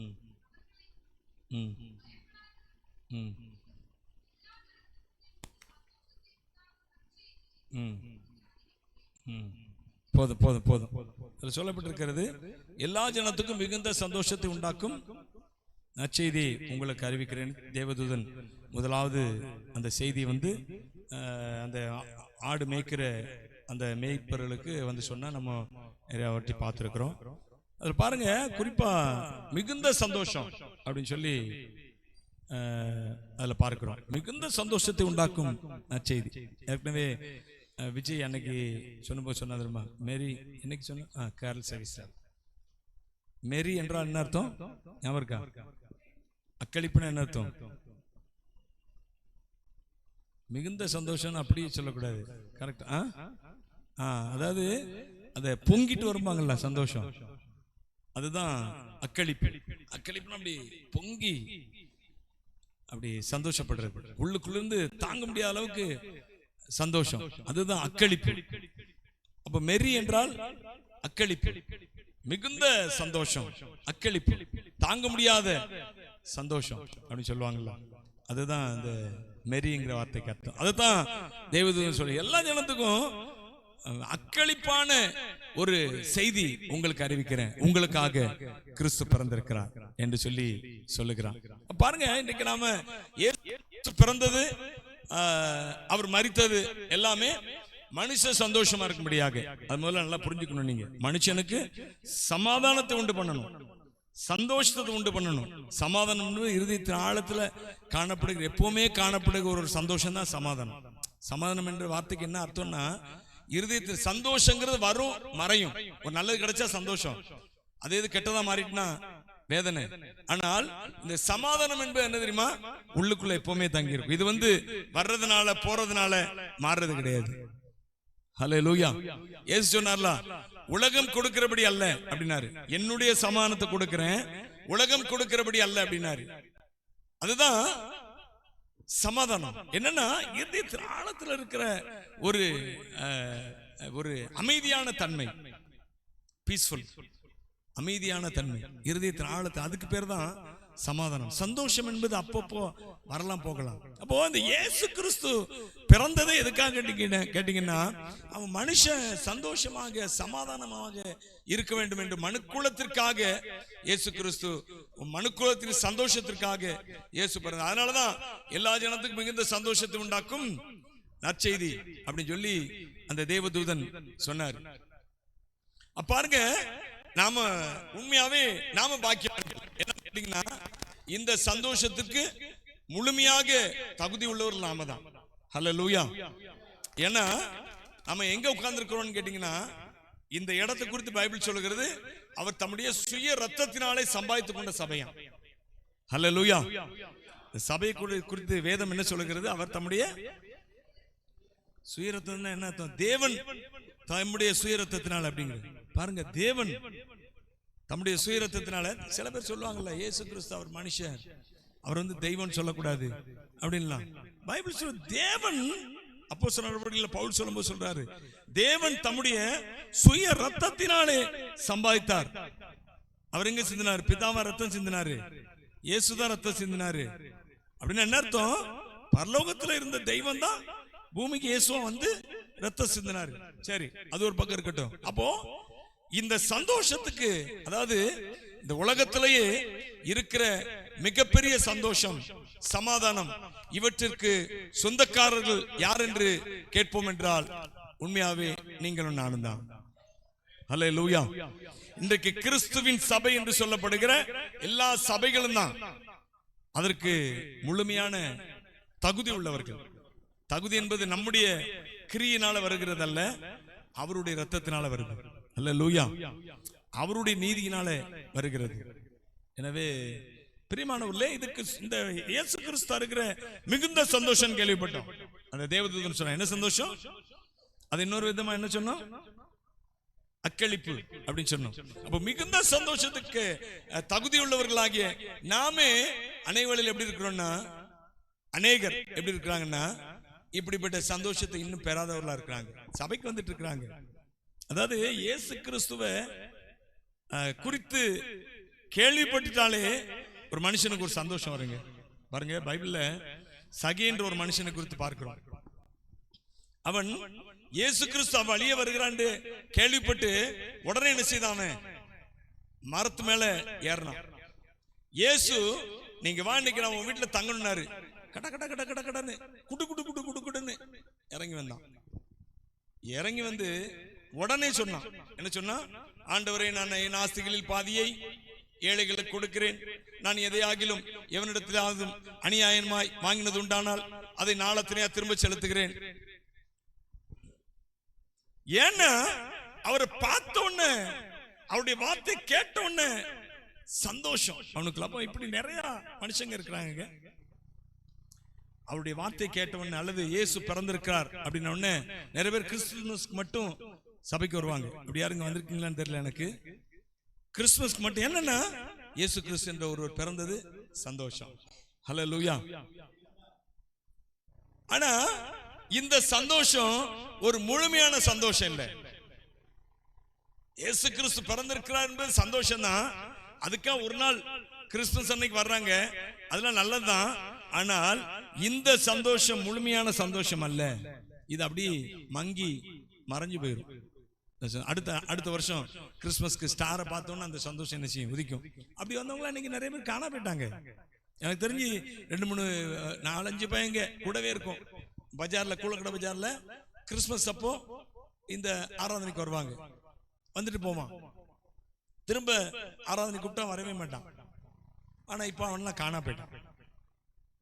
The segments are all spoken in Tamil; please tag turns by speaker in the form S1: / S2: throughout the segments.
S1: ம் ம் ம் ம் ம் போதும் போதும் போதும். இதில் சொல்லப்பட்டிருக்கிறது, எல்லா ஜனத்துக்கும் மிகுந்த சந்தோஷத்தை உண்டாக்கும் நற்செய்தி உங்களுக்கு அறிவிக்கிறேன். தேவதூதன் முதலாவது அந்த செய்தி அந்த ஆடு மேய்க்கிற அந்த மேய்ப்பர்களுக்கு சொன்னா நம்ம நிறைய வாட்டி பார்த்துருக்குறோம். அதில் பாருங்க, குறிப்பா மிகுந்த சந்தோஷம் அப்படின்னு சொல்லி அதில் பார்க்கிறோம். மிகுந்த சந்தோஷத்தை உண்டாக்கும் நற்செய்தி. ஏற்கனவே விஜய் அன்னைக்கு சொன்னபோது சொன்னா தெரியுமா, மேரி என்னைக்கு சொன்ன கேரல் சர்வீஸ். மேரி என்றால் என்ன அர்த்தம் ஞாபகம் இருக்கா? அக்களிப்புன்னு என்ன அர்த்தம்? மிகுந்த சந்தோஷம் அப்படியே சொல்லக்கூடாது, கரெக்டா? அதாவது அதை பொங்கிட்டு வருவாங்கல்ல சந்தோஷம், அதுதான் அக்களிப்பு. அக்களிப்புன்னு அப்படி பொங்கி அப்படி சந்தோஷப்படுறது, உள்ளுக்குள்ளிருந்து தாங்க முடியாத அளவுக்கு சந்தோஷம், அதுதான் அக்களிப்பு. அப்ப மெரி என்றால் அக்களிப்பு, மிகுந்த சந்தோஷம், அக்களிப்பு, தாங்க முடியாத சந்தோஷம் அப்படின்னு சொல்லுவாங்கல்ல, அதுதான் அந்த மெரிங்கிற வார்த்தைக்கு அர்த்தம். அதுதான் தேவதூதன் சொல்லி எல்லா ஜனத்துக்கும் அக்களிப்பான ஒரு செய்தி உங்களுக்கு அறிவிக்கிறேன், உங்களுக்காக கிறிஸ்து பிறந்திருக்கிறார் என்று சொல்லி சொல்லுகிறான். பாருங்க, இன்னைக்கு நாம இயேசு பிறந்தது, அவர் மரித்தது எல்லாமே மனுஷ சந்தோஷமா இருக்கும்படியாக. அது முதல்ல நல்லா புரிஞ்சுக்கணும். நீங்க மனுஷனுக்கு சமாதானத்தை உண்டு பண்ணணும், சந்தோஷத்தை உண்டு பண்ணணும். சமாதானம் இருதயத்தின் ஆழத்துல காணப்படுகிற, எப்பவுமே காணப்படுகிற ஒரு சந்தோஷம் தான் சமாதானம். சமாதானம் என்ற வார்த்தைக்கு என்ன அர்த்தம்னா, இருதயத்தில் சந்தோஷங்கிறது வரும் மறையும். ஒரு நல்லது கிடைச்சா சந்தோஷம், அதே இது கெட்டதா மாறிட்டுனா வேதனை. ஆனால் இந்த சமாதானம் என்பது என்ன தெரியுமா, உள்ளுக்குள்ள எப்பவுமே தங்கி இருக்கும். இது வர்றதுனால போறதுனால மாறுறது கிடையாது. ஹல்லேலூயா. இயேசு சொன்னார்ல, உலகம் கொடுக்கிறபடி அல்ல அப்படின்னாரு, என்னுடைய சமாதானத்தை கொடுக்கிறேன், உலகம் கொடுக்கிறபடி அல்ல அப்படின்னாரு. அதுதான் சமாதானம். என்னன்னா, இதயத்தின் ஆழத்தில் இருக்கிற ஒரு அமைதியான தன்மை, பீஸ்ஃபுல், அமைதியான தன்மை இருதயத்தின் ஆழத்தை, அதுக்கு பேர் தான் சமாதானம். சந்தோஷம் என்பது அப்பப்போ வரலாம் போகலாம். அப்போ இந்த இயேசு கிறிஸ்து பிறந்ததை எதுக்காக கேட்டீங்கன்னா, அவன் மனுஷன் சந்தோஷமாக சமாதானமாக இருக்க வேண்டும் என்று மனுக்குலத்திற்காக இயேசு கிறிஸ்து, மனுக்குலத்தின் சந்தோஷத்திற்காக இயேசு பிறந்தார். அதனாலதான் எல்லா ஜனத்துக்கும் மிகுந்த சந்தோஷத்தை உண்டாக்கும் நற்செய்தி அப்படின்னு சொல்லி அந்த தேவதூதன் சொன்னார். பாருங்க, நாம உண்மையாவே நாம பாக்கியவான்கள். என்ன கேட்டீங்கன்னா, இந்த சந்தோஷத்துக்கு முழுமையாக தகுதி உள்ளவர்கள் நாம தான். ஹல்லேலூயா. ஏன்னா நம்ம எங்க உட்கார்ந்துருக்கிறோம்னு கேட்டீங்கன்னா, இந்த இடத்தை குறித்து பைபிள் சொல்லுகிறது, அவர் தம்முடைய சுய ரத்தத்தினாலே சம்பாதித்துக் கொண்ட சபையா. ஹல்லேலூயா. சபையை குறித்து வேதம் என்ன சொல்லுகிறது, அவர் தம்முடைய சுய ரத்தம் என்ன அர்த்தம்? தேவன் தம்முடைய சுய ரத்தத்தினால அப்படிங்கிறது. பாருங்க, தேவன் தம்முடைய சுய ரத்தத்தினால. சில பேர் சொல்லுவாங்கல்ல, இயேசு கிறிஸ்து அவர் மனுஷன், அவர் தெய்வம் சொல்லக்கூடாது அப்படின்லாம். பைபிள் சொல்ல, தேவன் அப்போஸ்தலர் பவுல் சொல்லும்போது சொல்றாரு, தேவன் தம்முடைய சுய ரத்தத்தினாலே சம்பாதித்தார். அவர் எங்க சிந்தினார்? பிதாவா ரத்தம் சிந்தினாரு, இயேசுதான் ரத்தம் சிந்தினாரு. அப்படின்னு என்ன அர்த்தம்? பரலோகத்துல இருந்த தெய்வம் தான் பூமிக்கு இயேசுவா ரத்தம் சிந்தினாரு. சரி, அது ஒரு பக்கம் இருக்கட்டும். அப்போ இந்த சந்தோஷத்துக்கு, அதாவது இந்த உலகத்திலேயே இருக்கிற மிகப்பெரிய சந்தோஷம், சமாதானம், இவற்றிற்கு சொந்தக்காரர்கள் யார் என்று கேட்போம் என்றால், உண்மையாவே நீங்களும் நானும் தான். ஹல்லேலூயா. இன்றைக்கு கிறிஸ்துவின் சபை என்று சொல்லப்படுகிற எல்லா சபைகளும் தான் அதற்கு முழுமையான தகுதி உள்ளவர்கள். தகுதி என்பது நம்முடைய கிரியினால வருகிறது அல்ல, அவருடைய ரத்தத்தினால வருகிறது. ஹல்லேலூயா. அவருடைய நீதியினால வருகிறது. எனவே பிரியமானவர்களே, இதுக்கு இந்த இயேசு கிறிஸ்து இருக்கிற மிகுந்த சந்தோஷம் கேள்விப்பட்டோம். அந்த தேவதூதன் சொன்ன என்ன சந்தோஷம், அது இன்னொரு விதமா என்ன சொன்னோம்? அக்களிப்பு அப்படின்னு சொன்னோம். அப்ப மிகுந்த சந்தோஷத்துக்கு தகுதி உள்ளவர்களாகிய நாமே அனைவரில் எப்படி இருக்கிறோம்னா, அநேகர் எப்படி இருக்கிறாங்கன்னா, இப்படிப்பட்ட சந்தோஷத்தை இன்னும் பெறாதவர்களா இருக்கிறாங்க, சபைக்கு வந்துட்டு இருக்கிறாங்க. அதாவது இயேசு கிறிஸ்துவை குறித்து கேள்விப்பட்டுட்டாலே ஒரு மனுஷனுக்கு ஒரு சந்தோஷம் வருங்க. பாருங்க, பைபிள்ல சகி என்ற ஒரு மனுஷனை குறித்து பார்க்கிறோம். அவன் இயேசு கிறிஸ்து அவன் வழியே வருகிறான் கேள்விப்பட்டு உடனே என்ன செய்தான்? மரத்து மேல ஏறினான். இயேசு நீங்க வா, இன்னைக்கு நான் உன் வீட்டுல தங்கணும்னாரு. கட கட கட கட கடன்னு குடு குடு குடு குடு குடுன்னு இறங்கி வந்தான். இறங்கி வந்து உடனே சொன்னான். என்ன சொன்னா? ஆண்டவரே, நான் என் ஆஸ்திகளில் பாதியை ஏழைகளுக்கு கொடுக்கிறேன். நான் எதையாகிலும் எவனிடத்திலாவது அநியாயமாய் வாங்கினது உண்டானால் அதை நாளத்தினையா திரும்ப செலுத்துகிறேன். ஏன்னா அவரை பார்த்த உடனே, அவருடைய வார்த்தை கேட்ட உடனே சந்தோஷம் அவனுக்கு. அப்ப இப்படி நிறைய மனுஷங்க இருக்கிறாங்க. அவருடைய வார்த்தை கேட்ட உடனே, அல்லது இயேசு பிறந்திருக்கிறார் அப்படின்ன உடனே நிறைய பேர் கிறிஸ்துமஸ்க்கு மட்டும் சபைக்கு வருவாங்க. அப்படி யாருங்க வந்திருக்கீங்களான்னு தெரியல எனக்கு. கிறிஸ்துமஸ்க்கு மட்டும் என்னன்னா இயேசு கிறிஸ்து என்ற ஒருவர் பிறந்தது சந்தோஷம். ஹல்லேலூயா. ஆனா இந்த சந்தோஷம் ஒரு முழுமையான சந்தோஷம் இல்லை. இயேசு கிறிஸ்து பிறந்திருக்கிறார் என்பது சந்தோஷம் தான். அதுக்காக ஒரு நாள் கிறிஸ்துமஸ் அன்னைக்கு வர்றாங்க, அதெல்லாம் நல்லதுதான். ஆனால் இந்த சந்தோஷம் முழுமையான சந்தோஷம் அல்ல. இது அப்படி மங்கி மறைஞ்சு போயிடும். அடுத்த வருஷம் கிறிஸ்துமஸ்க்கு ஸ்டாரை பார்த்தோன்னா அந்த சந்தோஷம் என்ன செய்யும்? உதிக்கும். அப்படி வந்தவங்களா இன்னைக்கு நிறைய பேர் காணா போயிட்டாங்க. எனக்கு தெரிஞ்சு 2 3 4 5 பையங்க கூடவே இருக்கும். பஜார்ல, கூலக்கடை பஜார்ல கிறிஸ்துமஸ் அப்போ இந்த ஆராதனைக்கு வருவாங்க. வந்துட்டு போவான். திரும்ப ஆராதனை கூப்பிட்டா வரவே மாட்டான். ஆனா இப்ப அவன்லாம் காணா போயிட்டான்.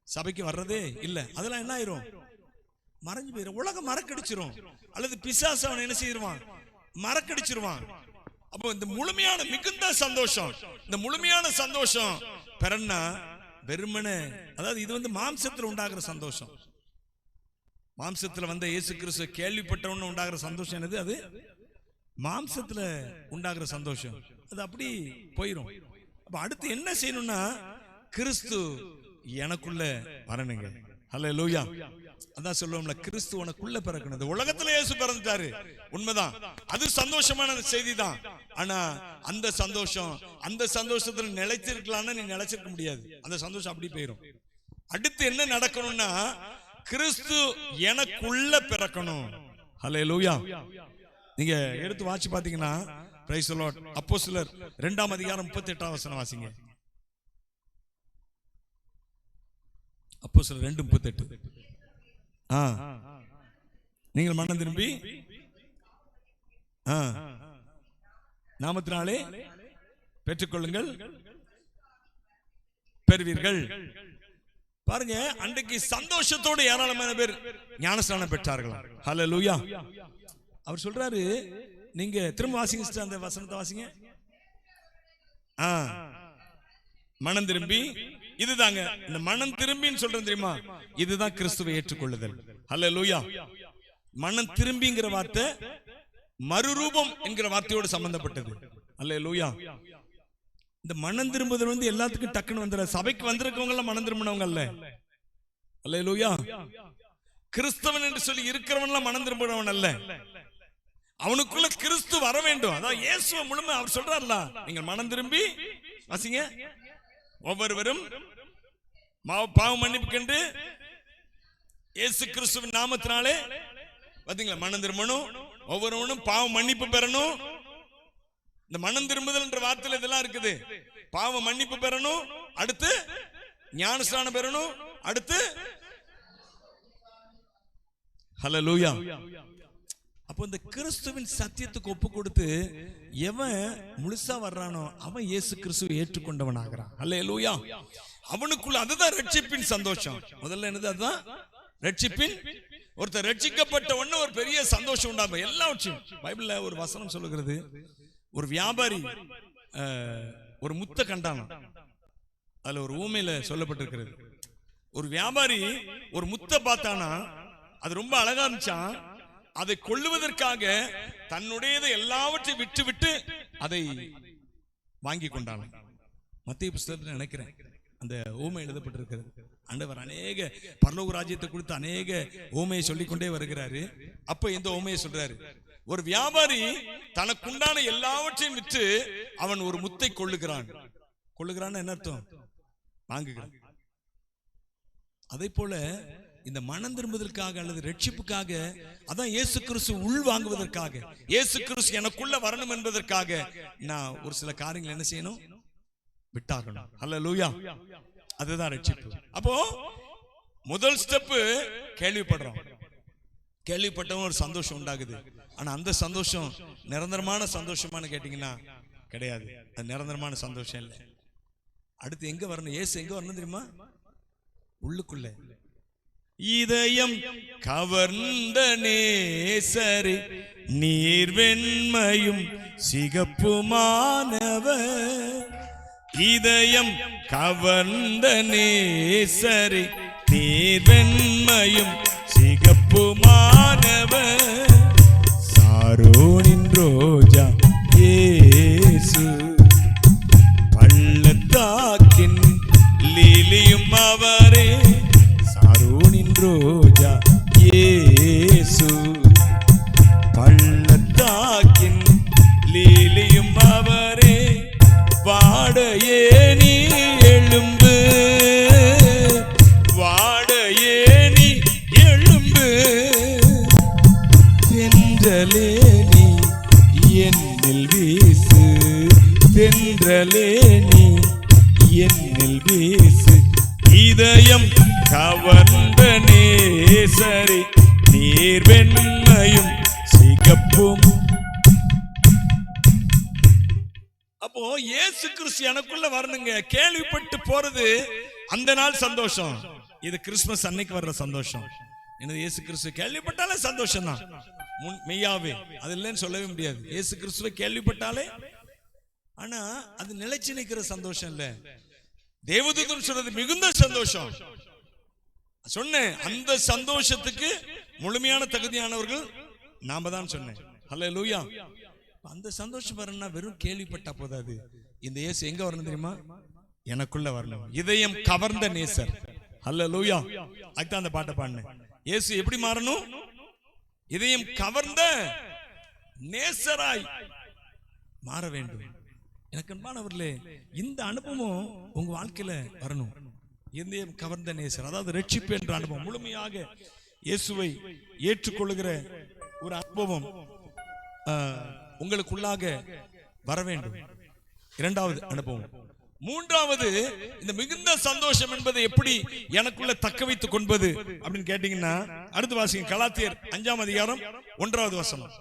S1: சபைக்கு வர்றதே இல்ல. அதெல்லாம் என்ன ஆயிரும்? மறைஞ்சு போயிடும். உலகம் மறக்கடிச்சிரும். அல்லது பிசாசு அவன் என்ன செய்வான்? மறக்கடிச்சிருவான். அப்போ இந்த முழுமையான மிகுந்த சந்தோஷம், இந்த முழுமையான சந்தோஷம் பெறன்னா வெறுமனே, அதாவது இது வந்து மாம்சத்தில் உண்டாகிற சந்தோஷம். மாம்சத்துல வந்த இயேசு கிறிஸ்து கேள்விப்பட்டவன உண்டாகிற சந்தோஷம் என்னது? அது மாம்சத்துல உண்டாகிற சந்தோஷம். அது அப்படி போயிரும். அப்ப அடுத்து என்ன செய்யணும்னா, கிறிஸ்து எனக்குள்ள வரணுங்க. ஹல்லேலூயா. அதான் சொல்லுவோம்ல, கிறிஸ்து உனக்குள்ள பிறக்கணும். இந்த உலகத்துல இயேசு பிறந்துட்டாரு, உண்மைதான். அது சந்தோஷமான செய்தி தான். ஆனா அந்த சந்தோஷம், அந்த சந்தோஷத்துல நிலைச்சிருக்கலாம்னா நீ நிலைச்சிருக்க முடியாது. அந்த சந்தோஷம் அப்படி போயிரும். அடுத்து என்ன நடக்கணும்னா, கிறிஸ்து எனக்குள்ள பிறக்கணும். ஹல்லேலூயா. நீங்க எடுத்து வாசி பாத்தீங்கன்னா, பிரைஸ் தி லார்ட், அப்போஸ்தலர் 2ஆம் அதிகாரம் 38ஆம் வசனம் வாசிங்க. அப்போஸ்தலர் 2:38. நீங்கள் மனம் திரும்பி நாமத்தினாலே பெற்றுக்கொள்ளுங்கள், பெறுவீர்கள். பாருங்க, அன்றைக்கு சந்தோஷத்தோடு ஏராளமான பேர் ஞானஸ்நானம் பெற்றார்கள். ஹல்லேலூயா. அவர் சொல்றாரு, நீங்க திரும்ப வாசிங்க, அந்த வசனத்தை வாசிங்க. மனம் திரும்பி, இதுதாங்க இந்த மனம் திரும்பின்னு சொல்றேன் தெரியுமா? இதுதான் கிறிஸ்துவை ஏற்றுக்கொள்ளுதல். ஹல்லேலூயா. மனம் திரும்பிங்கிற வார்த்தை மறுரூபம் என்கிற வார்த்தையோடு சம்பந்தப்பட்டது. ஹல்லேலூயா. இந்த மனம் திரும்புதல் வந்து எல்லாத்துக்கும் டக்குன்னு வந்துட. சபைக்கு வந்திருக்கவங்க எல்லாம் மனம் திரும்பினவங்க அல்ல. ஹல்லேலூயா. கிறிஸ்தவன் என்று சொல்லி இருக்கிறவன் எல்லாம் மனம் திரும்பினவன் அல்ல. அவனுக்குள்ள கிறிஸ்து வர வேண்டும். அதான் இயேசுவை முழுமை அவர் சொல்றாருல, நீங்கள் மனம் திரும்பி வாசிங்க. ஒவ்வொருவரும் பாவ மன்னிப்பு கண்டு இயேசு கிறிஸ்துவின் நாமத்தினாலே பாத்தீங்களா மனம் திரும்பணும். ஒவ்வொருவனும் பாவ மன்னிப்பு பெறணும். இந்த மனம் திரும்புதல் என்ற வார்த்தையில இதெல்லாம் இருக்குது. பாவ மன்னிப்பு பெறணும், அடுத்து ஞானஸ்நானம் பெறணும், அடுத்து ஹல்லேலூயா. அப்போ இந்த கிறிஸ்துவின் சத்தியத்துக்கு ஒப்பு கொடுத்து எவன் முழுசா வர்றானோ அவன் இயேசு கிறிஸ்துவை ஏற்றுக்கொண்டவன் ஆகிறான். ஹல்லேலூயா. அவனுக்குள்ள அதுதான் ரட்சிப்பின் சந்தோஷம். முதல்ல என்னது? அதுதான் ரட்சிப்பின். ஒருத்தர் ரட்சிக்கப்பட்ட உடனே ஒரு பெரிய சந்தோஷம் உண்டாகும். எல்லாவற்றையும் பைபிள்ல ஒரு வசனம் சொல்லுகிறது, ஒரு வியாபாரி ஒரு முத்தை கண்டான். அதுல ஒரு ஊமையில சொல்லப்பட்டிருக்கிறது. ஒரு வியாபாரி ஒரு முத்தை பார்த்தானா, அது ரொம்ப அழகா இருந்துச்சான். அதை கொள்ளுவதற்காக தன்னுடையதை எல்லாவற்றையும் விட்டு விட்டு அதை வாங்கி கொண்டான். மத்திய புஸ்தகத்தில் நினைக்கிறேன் அந்த ஊமை எழுதப்பட்டிருக்கிறது. ஆண்டவர் அநேக பரலோக ராஜ்யத்தை குறித்து அநேக ஊமையை சொல்லிக்கொண்டே வருகிறாரு. அப்ப இந்த ஊமையை சொல்றாரு, ஒரு வியாபாரி தனக்குண்டான எல்லாவற்றையும் விற்று அவன் ஒரு முத்தை கொள்ளுகிறான். கொள்ளுகிறான்னு என்ன அர்த்தம்? வாங்குகிறான். அதே போல இந்த மனம் திரும்புவதற்காக அல்லது ரட்சிப்புக்காக, அதான் இயேசு கிறிஸ்து உள் வாங்குவதற்காக, இயேசு கிறிஸ்து எனக்குள்ள வரணும் என்பதற்காக நான் ஒரு சில காரியங்கள் என்ன செய்யணும்? விட்டாகணும். ஹல்லேலூயா. அதுதான் ரட்சிப்பு. அப்போ முதல் ஸ்டெப் கேள்விப்படுறோம். கேள்விப்பட்டவன் ஒரு சந்தோஷம் உண்டாகுது. ஆனா அந்த சந்தோஷம் நிரந்தரமான சந்தோஷமானு கேட்டீங்கன்னா கிடையாது. அது நிரந்தரமான சந்தோஷம் இல்லை. அடுத்து எங்க வரணும்? இயேசு எங்க வரணும் தெரியுமா? உள்ளுக்குள்ள. இதயம் கவர்ந்த நேசரே, நீர் வெண்மையும் சிகப்புமானவர். இதயம் கவர்ந்த நேசரே, நீர் வெண்மையும் சிகப்புமானவர். சாரோனின் ரோஜா இயேசு, பள்ளத்தாக்கின் லீலியும் அவரே. சாரோனின் ரோஜா இயேசு, பள்ளத்தாக்கின் லீலியும் அவரே. வாடையே நீ எழும்பு, வாடையே நீ எழும்பு. தென்றலே நீ என்னில் வீசு, தென்றலே நீ என்னில் வீசு. இதயம் கவர்ந்த நேசரே, நீர் வெண்மையும் சிகப்பும். அப்போ இயேசு கிறிஸ்து எனக்குள்ள வரணுங்க. கேள்விப்பட்டு போறது அந்த நாள் சந்தோஷம். இது கிறிஸ்துமஸ் அன்னைக்கு வர்ற சந்தோஷம். எனது இயேசு கிறிஸ்து கேள்விப்பட்டாலே சந்தோஷம் தான் மெய்யாவே. அது இல்லைன்னு சொல்லவே முடியாது. இயேசு கிறிஸ்துவை கேள்விப்பட்டாலே, ஆனா அது நிலைச்சு நிற்கிற சந்தோஷம் இல்ல. தேவதூதன் சொல்றது மிகுந்த சந்தோஷம். சொன்னேன், அந்த சந்தோஷத்துக்கு முழுமையான தகுதியானவர்கள் நாம தான் சொன்னேன். ஹல்லேலூயா. அந்த சந்தோஷம் வரணும்னா வெறும் கேள்விப்பட்டா போதாது. இந்த இயேசு எங்க வரணும் தெரியுமா? எனக்குள்ள வரணும். இதயம் கவர்ந்த நேசர். ஹல்லேலூயா. அதுதான் அந்த பாட்டை பாடினேன். இயேசு எப்படி மாறணும்? இதயம் கவர்ந்த நேசராய் மாற வேண்டும். எனக்கு அன்பானவர்களே, இந்த அனுபவம் உங்க வாழ்க்கையில வரணும். இதயம் கவர்ந்த நேசர், அதாவது ரட்சிப்பு என்ற அனுபவம், முழுமையாக இயேசுவை ஏற்றுக்கொள்ளுகிற ஒரு அனுபவம் உங்களுக்குள்ளாக வர வேண்டும். இரண்டாவது அனுபவம். மூன்றாவது, இந்த மிகுந்த சந்தோஷம் என்பதை எப்படி எனக்குள்ள தக்க வைத்துக் கொள்வது அப்படின்னு கேட்டீங்கன்னா, அடுத்து வாசிங்க. கலாத்தியர் 5ஆம் அதிகாரம் 1வது வசனம்.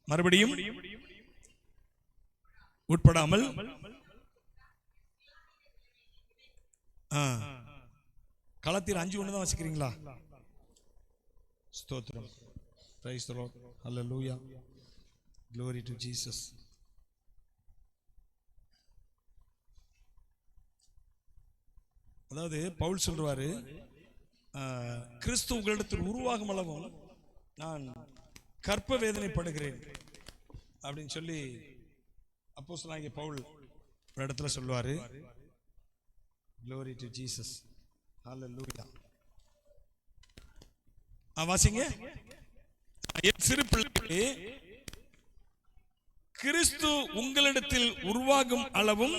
S1: மறுபடியும் உட்படாமல் கலாத்தியர் 5:1 தான் வாசிக்கிறீங்களா? ஸ்தோத்திரம். Praise the Lord. Hallelujah. Glory to Jesus. அதாவது பவுல் சொல்றாரு, கிறிஸ்து உங்களிடத்தில் உருவாகும் அளவும் நான் கற்ப வேதனைப்படுகிறேன் அப்படின்னு சொல்லி அப்போஸ்தலனாகிய பவுல் ஒரு இடத்துல சொல்லுவாரு. Glory to Jesus. Hallelujah. வாசிங்க. என் சிறு பிள்ளைகளே, கிறிஸ்து உங்களிடத்தில் உருவாகும் அளவும்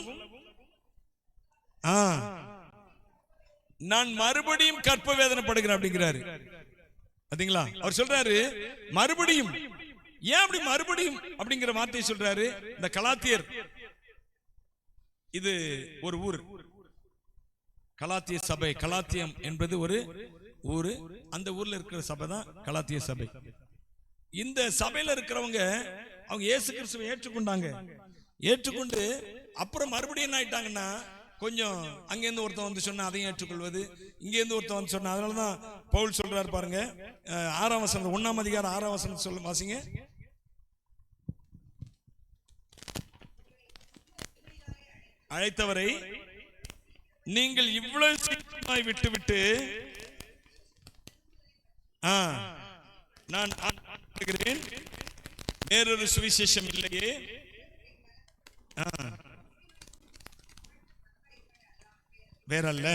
S1: நான் மறுபடியும் கற்ப வேதனைப்படுகிறேன் அப்படிங்கிறாரு. பாத்தீங்களா? அவர் சொல்றாரு மறுபடியும். ஏன் அப்படி மறுபடியும் அப்படிங்கிற வார்த்தையை சொல்றாரு? இந்த கலாத்தியர், இது ஒரு ஊர், கலாத்திய சபை. கலாத்தியம் என்பது ஒரு ஊரு. அந்த ஊர்ல இருக்கிற சபை தான் கலாத்திய சபை. இந்த சபையில இருக்கிறவங்க அவங்க இயேசு கிறிஸ்துவை ஏற்றுக்கொண்டாங்க. ஏற்றுக்கொண்டு அப்புறம் மறுபடியும் என்ன ஆயிட்டாங்கன்னா, கொஞ்சம் அங்கேருந்து ஒருத்தன் வந்து சொன்னா அதையும் ஏற்றுக்கொள்வது, இங்கேருந்து ஒருத்தன் வந்து சொன்னா. அதனாலதான் பவுல் சொல்றாரு பாருங்க, 6ஆம் வசனம், 1ஆம் அதிகாரம் 6ஆம் வசனம் சொல்ல வாசிங்க. அழைத்தவரை நீங்கள் இவ்வளவு சீக்கிரமாய் விட்டுவிட்டு நான் வேறொரு சுவிசேஷம் இல்லையே, வேறல்ல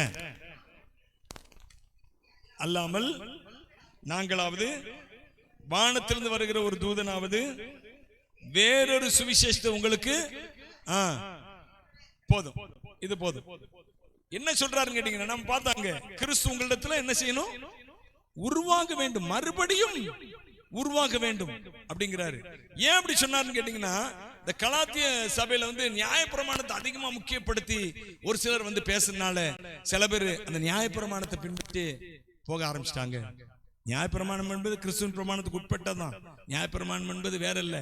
S1: அல்லாமல் நாங்களாவது வானத்திலிருந்து வருகிற ஒரு தூதனாவது வேறொரு சுவிசேஷத்தை உங்களுக்கு போதும், இது போதும். என்ன சொல்றாருன்னு கேட்டீங்கன்னா, நம்ம பார்த்தாங்க கிறிஸ்து உங்களிடத்துல என்ன செய்யணும்? உருவாக வேண்டும், மறுபடியும் உருவாக வேண்டும் அப்படிங்கிறாரு. ஏன் அப்படி சொன்னாருன்னு கேட்டீங்கன்னா, இந்த கலாத்திய சபையில நியாயப்பிரமாணத்தை அதிகமா முக்கியப்படுத்தி ஒரு சிலர் பேசுறதுனால சில பேர் அந்த நியாயப்பிரமாணத்தை பின்பற்றி போக ஆரம்பிச்சிட்டாங்க. நியாயப்பிரமாணம் என்பது கிறிஸ்துவின் பிரமாணத்துக்கு உட்பட்டதான். நியாயப்பிரமாணம் என்பது வேற இல்ல.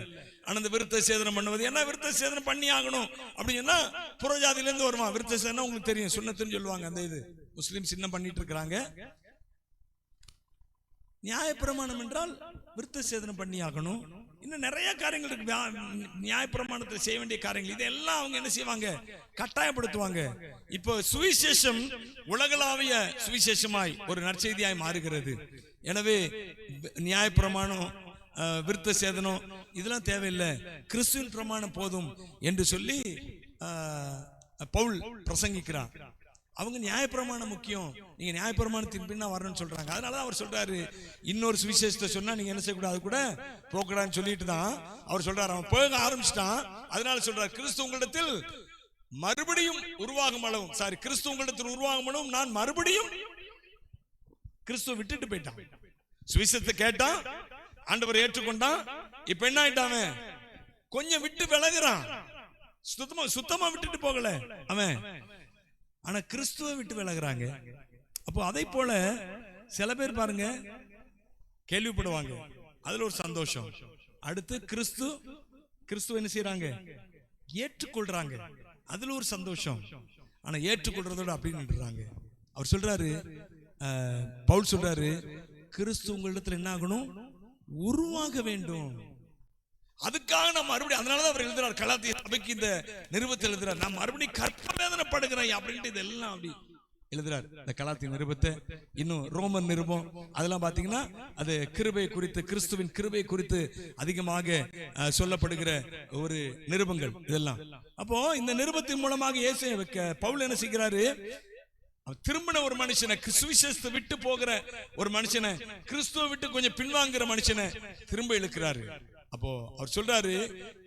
S1: ஆனா இந்த விருத்த சேதனம் பண்ணுவது, என்ன விருத்த சேதனம் பண்ணி ஆகணும் அப்படின்னா புறஜாதியில இருந்து வருவான். விருத்த சேதனம் உங்களுக்கு தெரியும், சுன்னத்துன்னு சொல்லுவாங்க. அந்த இது முஸ்லிம் சின்னம் பண்ணிட்டு இருக்கிறாங்க. நியாயப்பிரமாணம் என்றால் விருத்த சேதனம் பண்ணி ஆகணும். இன்னும் நிறைய காரியங்கள் இருக்கு நியாயப்பிரமாணத்தை செய்ய வேண்டிய காரியங்கள். இதெல்லாம் அவங்க என்ன செய்வாங்க? கட்டாயப்படுத்துவாங்க. இப்போ சுவிசேஷம் உலகளாவிய சுவிசேஷமாய் ஒரு நற்செய்தியாய் மாறுகிறது. எனவே நியாயப்பிரமாணம், விருத்த சேதனம் இதெல்லாம் தேவையில்லை, கிறிஸ்துவின் பிரமாணம் போதும் என்று சொல்லி பவுல் பிரசங்கிக்கிறார். அவங்க நியாயப்பிரமாணம் முக்கியம், நீங்க நியாயப்பிரமாணத்தின் பின்னா வரணும்னு சொல்றாங்க. அதனால அவர் சொல்றாரு, இன்னொரு சுவிசேஷத்தை சொன்னா நீங்க என்ன செய்யக்கூடாது, கூட போகக்கூடாதுன்னு சொல்லிட்டு தான் அவர் சொல்றாரு. அவன் போக ஆரம்பிச்சிட்டான். அதனால சொல்றாரு, கிறிஸ்து உங்களிடத்தில் மறுபடியும் உருவாகும் அளவும், கிறிஸ்து உங்களிடத்தில் உருவாகும் அளவும் நான் மறுபடியும். கிறிஸ்துவ விட்டுட்டு போயிட்டான், சுவிசேஷத்தை கேட்டான், ஆண்டவர் ஏற்றுக்கொண்டான். இப்ப என்ன ஆயிட்டான்? கொஞ்சம் விட்டு விலகுறான். சுத்தமா விட்டுட்டு போகல அவன், ஆனா கிறிஸ்துவ விட்டு விலகுறாங்க. அப்போ அதை போல சில பேர் பாருங்க கேள்விப்படுவாங்க, அதுல ஒரு சந்தோஷம். அடுத்து கிறிஸ்துவ என்ன செய்யறாங்க? ஏற்றுக்கொள்றாங்க, அதுல ஒரு சந்தோஷம். ஆனா ஏற்றுக்கொள்றதோட அப்படின்னு அவர் சொல்றாரு, பவுல் சொல்றாரு, கிறிஸ்து உங்களிடத்துல என்ன ஆகணும்? உருவாக வேண்டும். அதுக்காக நான் மறுபடியும், அதனாலதான் அவர் எழுதுறார் கலாத்திய சபைக்கு இந்த நிருபத்தை எழுதுறார், நான் மறுபடியும் கற்பவேதனைப்படுகிறேன் அப்படின்ட்டு இதெல்லாம் அப்படி எழுதுறார். இந்த கலாத்திய நிருபத்தை, இன்னும் ரோமன் நிருபம், அதெல்லாம் பாத்தீங்கன்னா அது கிருபை குறித்து, கிறிஸ்துவின் கிருபை குறித்து அதிகமாக சொல்லப்படுகிற ஒரு நிருபங்கள் இதெல்லாம். அப்போ இந்த நிருபத்தின் மூலமாக இயேசு பவுல் என்ன செய்கிறாரு? திரும்பின ஒரு மனுஷனை, சுவிசேஷத்தை விட்டு போகிற ஒரு மனுஷனை, கிறிஸ்துவை விட்டு கொஞ்சம் பின்வாங்குற மனுஷனை திரும்ப இழுக்கிறாரு. அப்போ அவர் சொல்றாரு,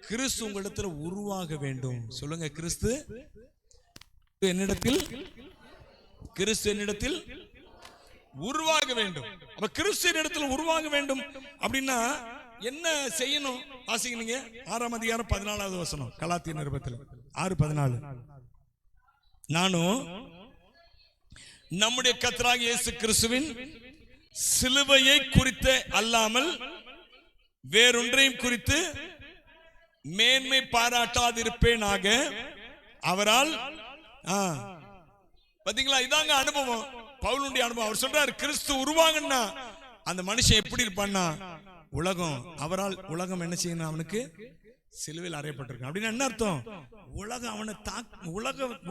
S1: கிறிஸ்து உங்களிடத்துல உருவாக வேண்டும். சொல்லுங்க, கிறிஸ்து என்னிடத்தில் உருவாக வேண்டும். அப்ப கிறிஸ்து என்னிடத்தில் உருவாக வேண்டும் அப்படின்னா என்ன செய்யணும்? வாசிங்க நீங்க 6ஆம் அதிகாரம் 14வது வசனம், கலாத்திய நிருபத்தில் 6:14. நானும் நம்முடைய கர்த்தராகிய இயேசு கிறிஸ்துவின் சிலுவையை குறித்து அல்லாமல் வேறொன்றையும் குறித்து மேன்மை பாராட்டாதிருப்பேனாக. அவரால் பாத்தீங்களா, இதாங்க அனுபவம், பவுலுடைய அனுபவம். அவர் சொல்றாரு, கிறிஸ்து உருவாங்கன்னா அந்த மனுஷன் எப்படி இருப்பான்னா, அவரால் உலகம் என்ன செய்யணும்? அவனுக்கு சிலுவையில் அறையப்பட்டிருக்கு. அப்படின்னு என்ன அர்த்தம்? அவனை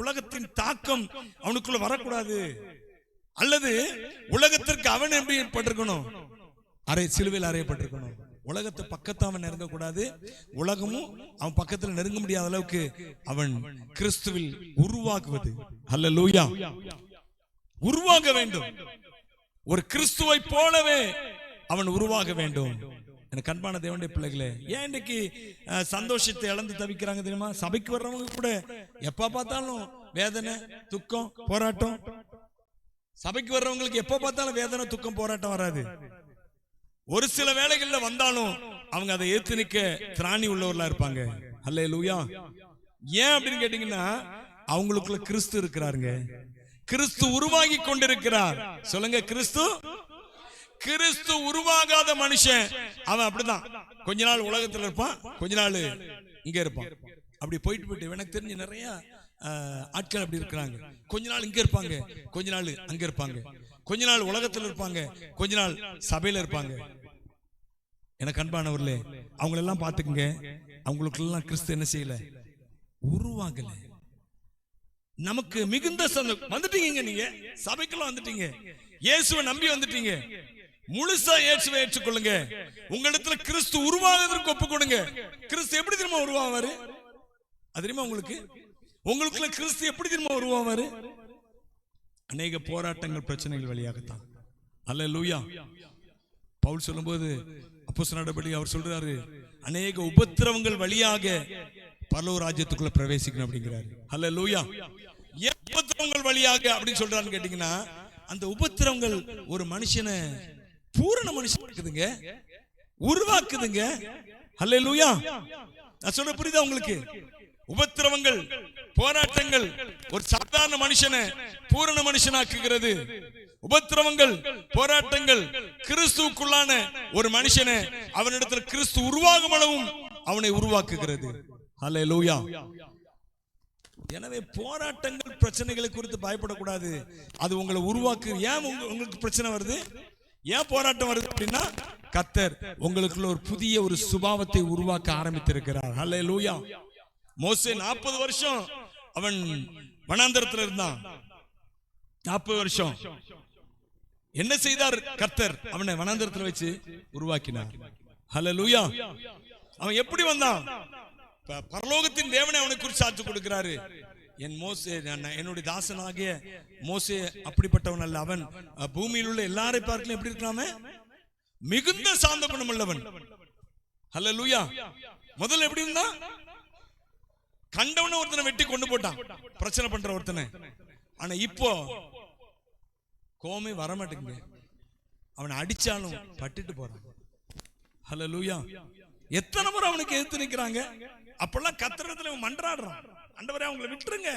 S1: உலகத்தின் தாக்கம் அவனுக்குள்ள வரக்கூடாது, அல்லது உலகத்திற்கு அவன் எப்படி ஏற்பட்டிருக்கணும்? சிலுவையில் அறையப்பட்டிருக்கணும். உலகத்தை பக்கத்தை அவன் நெருங்க கூடாது, உலகமும் அவன் பக்கத்தில் நெருங்க முடியாத அளவுக்கு அவன் கிறிஸ்துவில் உருவாக்குவது. அல்லேலூயா, உருவாக வேண்டும். ஒரு கிறிஸ்துவை போலவே அவன் உருவாக வேண்டும். எனக்கு அன்பான தேவனுடைய பிள்ளைகளே, ஏன் இன்னைக்கு சந்தோஷத்தை இழந்து தவிக்கிறாங்க தெரியுமா? சபைக்கு வர்றவங்க கூட எப்ப பார்த்தாலும் வேதனை, துக்கம், போராட்டம். சபைக்கு வர்றவங்களுக்கு எப்ப பார்த்தாலும் வேதனை, துக்கம், போராட்டம் வராது. ஒரு சில வேளைகள்ல வந்தாலும் அவங்க அதை ஏத்து நிக்க திராணி உள்ளவர்களா இருப்பாங்க. அல்லேலூயா. ஏன் அப்படின்னு கேட்டீங்கன்னா, அவங்களுக்குள்ள கிறிஸ்து இருக்கிறாருங்க. கிறிஸ்து உருவாகி கொண்டிருக்கிறார். சொல்லுங்க, கிறிஸ்து உருவாகாத மனுஷன் அவன் அப்படிதான். கொஞ்ச நாள் உலகத்துல இருப்பான், கொஞ்ச நாள் இங்க இருப்பான். அப்படி போயிட்டு எனக்கு தெரிஞ்ச நிறைய ஆட்கள் அப்படி இருக்கிறாங்க. கொஞ்ச நாள் இங்க இருப்பாங்க, கொஞ்ச நாள் அங்க இருப்பாங்க. கொஞ்ச நாள் உலகத்துல இருப்பாங்க, கொஞ்ச நாள் சபையில இருப்பாங்க. எனக்கு அன்பானவர்களே, அவங்களெல்லாம் பாத்துக்குங்க, அவங்களுக்கெல்லாம் கிறிஸ்து என்ன செய்யல? உருவாகல. நமக்கு மிகுந்த வந்துட்டீங்க, நீங்க சபைக்கெல்லாம் வந்துட்டீங்க, இயேசுவை நம்பி வந்துட்டீங்க, முழுசா இயேசுவை ஏற்றுக்கொள்ளுங்க. உங்களிடத்துல கிறிஸ்து உருவாகுவதற்கு ஒப்பு கொடுங்க. கிறிஸ்து எப்படி திரும்ப உருவாவாரு? அது தெரியுமா உங்களுக்கு? உங்களுக்குள்ள கிறிஸ்து எப்படி திரும்ப உருவாவாரு? அநேக போராட்டங்கள், பிரச்சனைகள் வழியாகத்தான். அல்லேலூயா. பவுல் சொல்லும்போது அப்போஸ்தலர் நடபடி அவர் சொல்றாரு, அநேக உபத்திரவங்கள் வழியாக பரலோக ராஜ்யத்துக்குள்ள பிரவேசிக்கணும் அப்படிங்கிறாரு. ஹல்லேலூயா. ஏன் உபத்திரவங்கள் வழியாக அப்படின்னு சொல்றான்னு கேட்டீங்கன்னா, அந்த உபத்திரவங்கள் ஒரு மனுஷனை பூரண மனுஷன் உருவாக்குதுங்க. ஹல்லேலூயா. நான் சொல்ற புரியுதா உங்களுக்கு? உபத்திரவங்கள், போராட்டங்கள் ஒரு சாதாரண மனுஷனை பூரண மனுஷனாக்குகிறது. உபத்திரவங்கள், போராட்டங்கள் கிறிஸ்துவுக்குள்ளான ஒரு மனுஷனை அவனிடத்தில் கிறிஸ்து உருவாகும் அளவும் அவனை உருவாக்குகிறது. ஹல்லேலூயா. எனவே போராட்டங்கள், பிரச்சனைகளை குறித்து பயப்படக்கூடாது. அது உங்களை உருவாக்கு. ஏன் உங்களுக்கு பிரச்சனை வருது, ஏன் போராட்டம் வருது அப்படின்னா, கர்த்தர் உங்களுக்குள்ள ஒரு புதிய ஒரு சுபாவத்தை உருவாக்க ஆரம்பித்திருக்கிறார். ஹல்லேலூயா. மோசே 40 வருஷம் அவன் வனாந்தரத்தில் இருந்தான். 40 வருஷம் என்ன செய்தார் கர்த்தர்? அவனை வனாந்தரத்தில் வச்சு உருவாக்கினார். ஹல்லேலூயா. அவன் எப்படி வந்தான்? பரலோகத்தின் தேவனை அவனை குறித்து சாட்சி கொடுக்கிறாரு. என் மோசே, என்னுடைய தாசனாகிய மோசே அப்படிப்பட்டவன் அல்ல, அவன் பூமியில் உள்ள எல்லாரை பார்க்கலும் எப்படி இருக்கலாமே, மிகுந்த சாந்த குணம் உள்ளவன். ஹல்லேலூயா. முதல்ல எப்படி இருந்தா? கண்டவன ஒருத்தனை வெட்டி கொண்டு போட்டான், பிரச்சனை பண்ற ஒருத்தனை. ஆனா இப்போ கோமே வர மாட்டேங்குது, அவனை அடிச்சாலும் பட்டுட்டு போறான். ஹல்லேலூயா. எத்தனை முறை அவனுக்கு எதிர்த்து நிக்கிறாங்க. அப்பெல்லாம் கர்த்தரிடத்துல மன்றாடுறான், ஆண்டவரே அவங்களை விட்டுருங்க.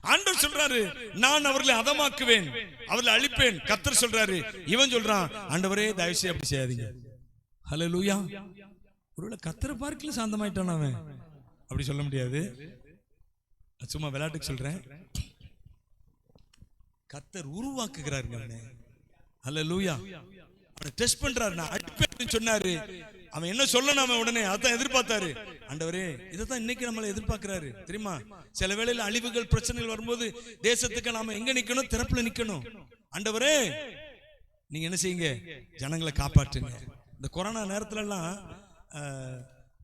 S1: ஆண்டவர் சொல்றாரு, நான் அவர்களை அதமாக்குவேன், அவர்களை அழிப்பேன். கர்த்தர் சொல்றாரு, இவன் சொல்றான், ஆண்டவரே தயவு செய்து அப்படி செய்யாதீங்க. ஹல்லேலூயா. ஒருவேளை கர்த்தரை பார்க்கல சாந்தமாயிட்டான் அவன், அப்படி சொல்ல முடியாது. சும்மா விளையாட்டுக்கு சொல்றேன். கர்த்தர் உருவாக்குகிறாருங்க அவனை. ஹல்லேலூயா. அவனை டெஸ்ட் பண்றாரு. நான் அடிப்பேன் சொன்னாரு, அவன் என்ன சொல்லணும், அவன் உடனே அதான் எதிர்பார்த்தாரு. ஆண்டவரே இதைத்தான் இன்னைக்கு நம்மளை எதிர்பார்க்கிறாரு தெரியுமா? சில வேளையில அழிவுகள், பிரச்சனைகள் வரும்போது தேசத்துக்கு நாம எங்க நிக்கணும்? திறப்புல நிக்கணும். ஆண்டவரே நீங்க என்ன செய்யுங்க? ஜனங்களை காப்பாற்றுங்க. இந்த கொரோனா நேரத்துல எல்லாம்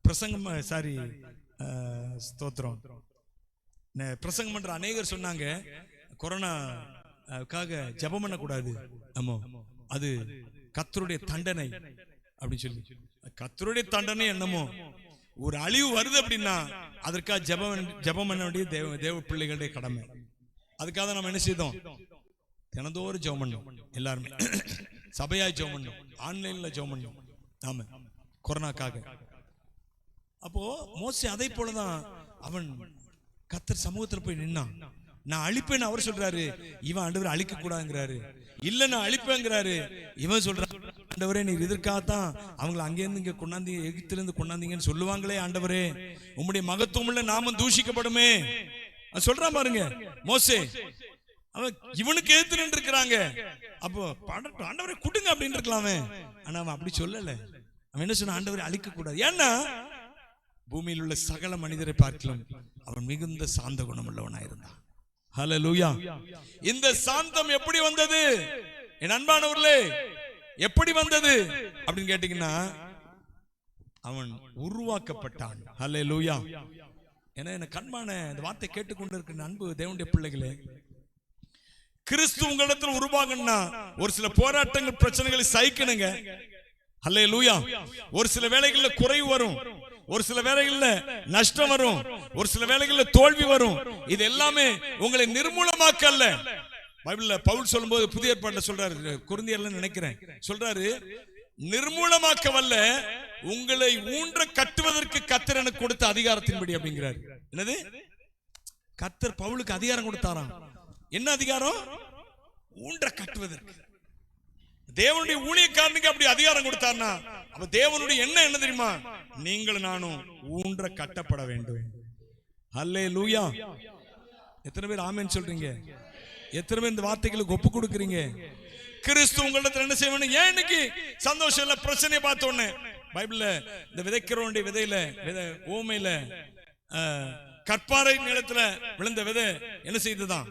S1: பிரசங்கம், சாரி ஸ்தோத்திரம், பிரசங்கம் பண்ற அநேகர் சொன்னாங்க, கொரோனாக்காக ஜெபம் பண்ணக்கூடாது, நம்ம அது கர்த்தருடைய தண்டனை அப்படின்னு சொல்லி. கர்த்தருடைய தண்டனை என்னமோ, ஒரு அழிவு வருது அப்படின்னா அதற்காக ஜெபம் பண்ண வேண்டிய தேவ பிள்ளைகளுடைய கடமை. அதுக்காக நம்ம என்ன செய்தோம்? தினந்தோறும் ஜெபம் பண்ணோம், எல்லாருமே சபையாய் ஜெபம் பண்ணோம், ஆன்லைன்ல ஜெபம் பண்ணோம். ஆமா, கொரோனாக்காக. அப்போ மோசே அதை போலதான் அவன் கர்த்தர் சமூகத்தில் போய் நின்னான். நான் அழிப்பேன்னு அவர் சொல்றாரு, இவன் ஆண்டவர் அழிக்க கூடாதுங்கிறாரு. இல்ல நான் அழிப்பேங்கிறாரு, இவன் சொல்றான், ஆண்டவரே நீர் இதற்காகத்தான் அவங்களை அங்கேருந்து இங்க கொண்டாந்து, எகிப்திலிருந்து கொண்டாந்தீங்கன்னு சொல்லுவாங்களே, ஆண்டவரே உம்முடைய மகத்துவம் உள்ள நாமம் தூஷிக்கப்படுமே சொல்றான் பாருங்க மோசே. அவன் இவனுக்கு எதிர்த்து நின்று இருக்கிறாங்க. அப்போ ஆண்டவரே குடுங்க அப்படின்னு இருக்கலாமே, ஆனா அவன் அப்படி சொல்லல. அவன் என்ன சொன்ன? ஆண்டவரை அழிக்க கூடாது. ஏன்னா பூமியில் உள்ள சகல மனிதரை பார்க்கலாம் அவன் மிகுந்த சாந்த குணம் உள்ளவனாயிருந்தான். ஹல்லேலூயா. இந்த சாந்தம் எப்படி வந்தது என் அன்பானவர்களே? எப்படி வந்தது அப்படின்னு கேட்டீங்கன்னா, அவன் உருவாக்கப்பட்டான். ஹல்லேலூயா. ஏன்னா என்ன கண்மான இந்த வார்த்தை கேட்டுக்கொண்டு இருக்கிற அன்பு தேவனுடைய பிள்ளைகளே, கிறிஸ்து உங்களிடத்தில் உருவாகணும்னா ஒரு சில போராட்டங்கள், பிரச்சனைகளை சகிக்கணுங்க. ஹல்லேலூயா. ஒரு சில வேளைகள்ல குறைவு வரும், ஒரு சில வேளைகள்ல நஷ்டம் வரும், ஒரு சில வேளைகள்ல தோல்வி வரும். இது எல்லாமே உங்களை நிர்மூலமாக்க அல்ல. பைபிள்ல பவுல் சொல்லும்போது, புதிய ஏற்பாட்டுல சொல்றாரு, கொரிந்தியர்ல நினைக்கிறேன், சொல்றாரு, நிர்மூலமாக்கவல்ல உங்களை ஊன்ற கட்டுவதற்கு கர்த்தர் எனக்கு கொடுத்த அதிகாரத்தின்படி அப்படிங்கிறாரு. என்னது? கர்த்தர் பவுலுக்கு அதிகாரம் கொடுத்தாராம். என்ன அதிகாரம்? ஊன்ற கட்டுவதற்கு. தேவனுடைய ஊழியக்காரனுக்கு அப்படி அதிகாரம் கொடுத்தார்னா, அப்ப தேவனுடைய என்ன தெரியுமா? நீங்கள் நானும் ஊன்ற கட்டப்பட வேண்டும். ஹல்லேலூயா. எத்தனை பேர் ஆமென் சொல்றீங்க? எத்தனை பேர் இந்த வார்த்தைகளுக்கு ஒப்பு கொடுக்குறீங்க? கிறிஸ்து உங்களிடத்தில் என்ன செய்யணும்? ஏன் இன்னைக்கு சந்தோஷம் இல்ல? பிரச்சனையை பார்த்த உடனே பைபிள்ல இந்த விதைக்கிறவனுடைய விதையில ஓமையில கற்பாறை நிலத்துல விழுந்த விதை என்ன செய்ததான்?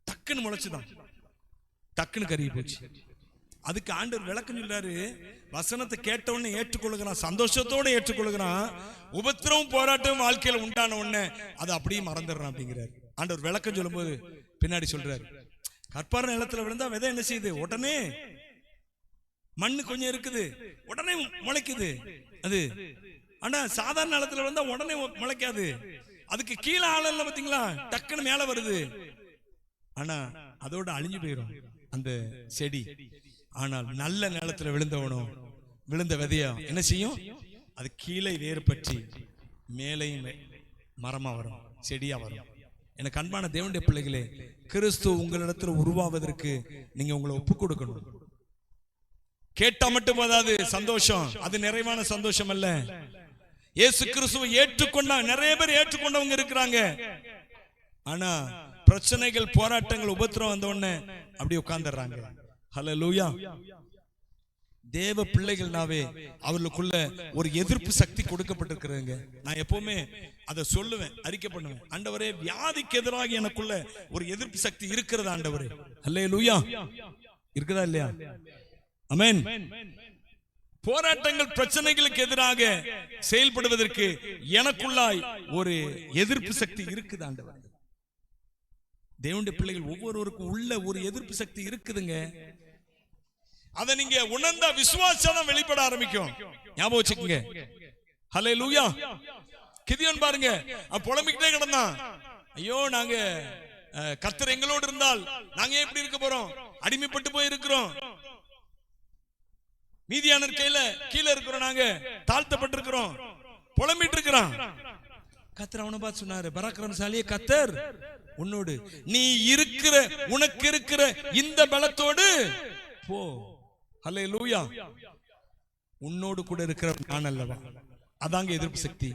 S1: டக்குன்னு முளைச்சுதான், டக்குன்னு கருகி போச்சு. அதுக்கு ஆண்டவர் விளக்கம் சொல்றாரு, வசனத்தை கேட்ட உடனே ஏற்றுக்கொள்ளுகிறான், சந்தோஷத்தோட ஏற்றுக்கொள்ளுகிறான். உபத்திரவும் போராட்டமும் வாழ்க்கையில உண்டான உடனே அதை அப்படியே மறந்துடுறான் அப்படிங்கிறார். ஆண்டவர் விளக்கம் சொல்லும் போது பின்னாடி சொல்றாரு, கற்பாறை நிலத்துல விழுந்தா விதை என்ன செய்யுது? உடனே மண்ணு கொஞ்சம் இருக்குது, உடனே முளைக்குது அது. ஆனா சாதாரண நிலத்துல வந்தா உடனே முளைக்காது. அதுக்கு கீழே ஆள் இல்ல பாத்தீங்களா, டக்குன்னு மேல வருது. ஆனா அதோட அழிஞ்சு போயிடும் அந்த செடி. ஆனால் நல்ல நிலத்துல விழுந்தவனும் விழுந்த விதையா என்ன செய்யும், அது கீழே வேறு பற்றி மேலையும் மரமா வரும், செடியா வரும். எனக்கு அன்பான தேவனுடைய பிள்ளைகளே, கிறிஸ்து உங்களிடத்துல உருவாவதற்கு நீங்க உங்களை ஒப்பு கொடுக்கணும். கேட்டா மட்டும் போதாது சந்தோஷம், அது நிறைவான சந்தோஷம் அல்ல. இயேசு கிறிஸ்துவை ஏற்றுக்கொண்டா, நிறைய பேர் ஏற்றுக்கொண்டவங்க இருக்கிறாங்க. ஆனா பிரச்சனைகள், போராட்டங்கள், உபத்திரம் வந்த உடனே அப்படி உட்கார்ந்துடுறாங்க. ஹல்லேலூயா. தேவ பிள்ளைகள்னாவே அவர்களுக்குள்ள ஒரு எதிர்ப்பு சக்தி கொடுக்கப்பட்டிருக்கிறதுங்க. நான் எப்பவுமே அதை சொல்லுவேன், அறிக்கை பண்ணுவேன். ஆண்டவரே, வியாதிக்கு எதிராக எனக்குள்ள ஒரு எதிர்ப்பு சக்தி இருக்கிறதா ஆண்டவரே? ஹல்லேலூயா. இருக்குதா இல்லையா? ஆமென். போராட்டங்கள், பிரச்சனைகளுக்கு எதிராக செயல்படுவதற்கு எனக்குள்ளாய் ஒரு எதிர்ப்பு சக்தி இருக்குது ஆண்டவரே. தேவனுடைய பிள்ளைகள் ஒவ்வொருவருக்கும் உள்ள ஒரு எதிர்ப்பு சக்தி இருக்குதுங்க. அதை நீங்க உணர்ந்த விசுவாசம் வெளிப்பட ஆரம்பிக்கும். ஞாபகம் வச்சுக்கோங்க. ஹல்லேலூயா. கிதியோன் பாருங்க, புலம்பிக்கிட்டே கிடந்தான். ஐயோ, நாங்க கர்த்தர் எங்களோடு இருந்தால் நாங்க எப்படி இருக்க போறோம்? அடிமைப்பட்டு போய் இருக்கிறோம். மீதியானர் கையில கீழே இருக்கிறோம், நாங்க தாழ்த்தப்பட்டிருக்கிறோம், புலம்பிட்டு இருக்கிறோம். கர்த்தர் அவனை பார்த்து சொன்னாரு, பராக்கிரமசாலியே, கர்த்தர் உன்னோடு, நீ இருக்கிற, உனக்கு இருக்கிற இந்த பலத்தோடு போ. ஹல்லேலூயா. உன்னோடு கூட இருக்கிற நான் அல்லவா? அதாங்க எதிர்ப்பு சக்தி.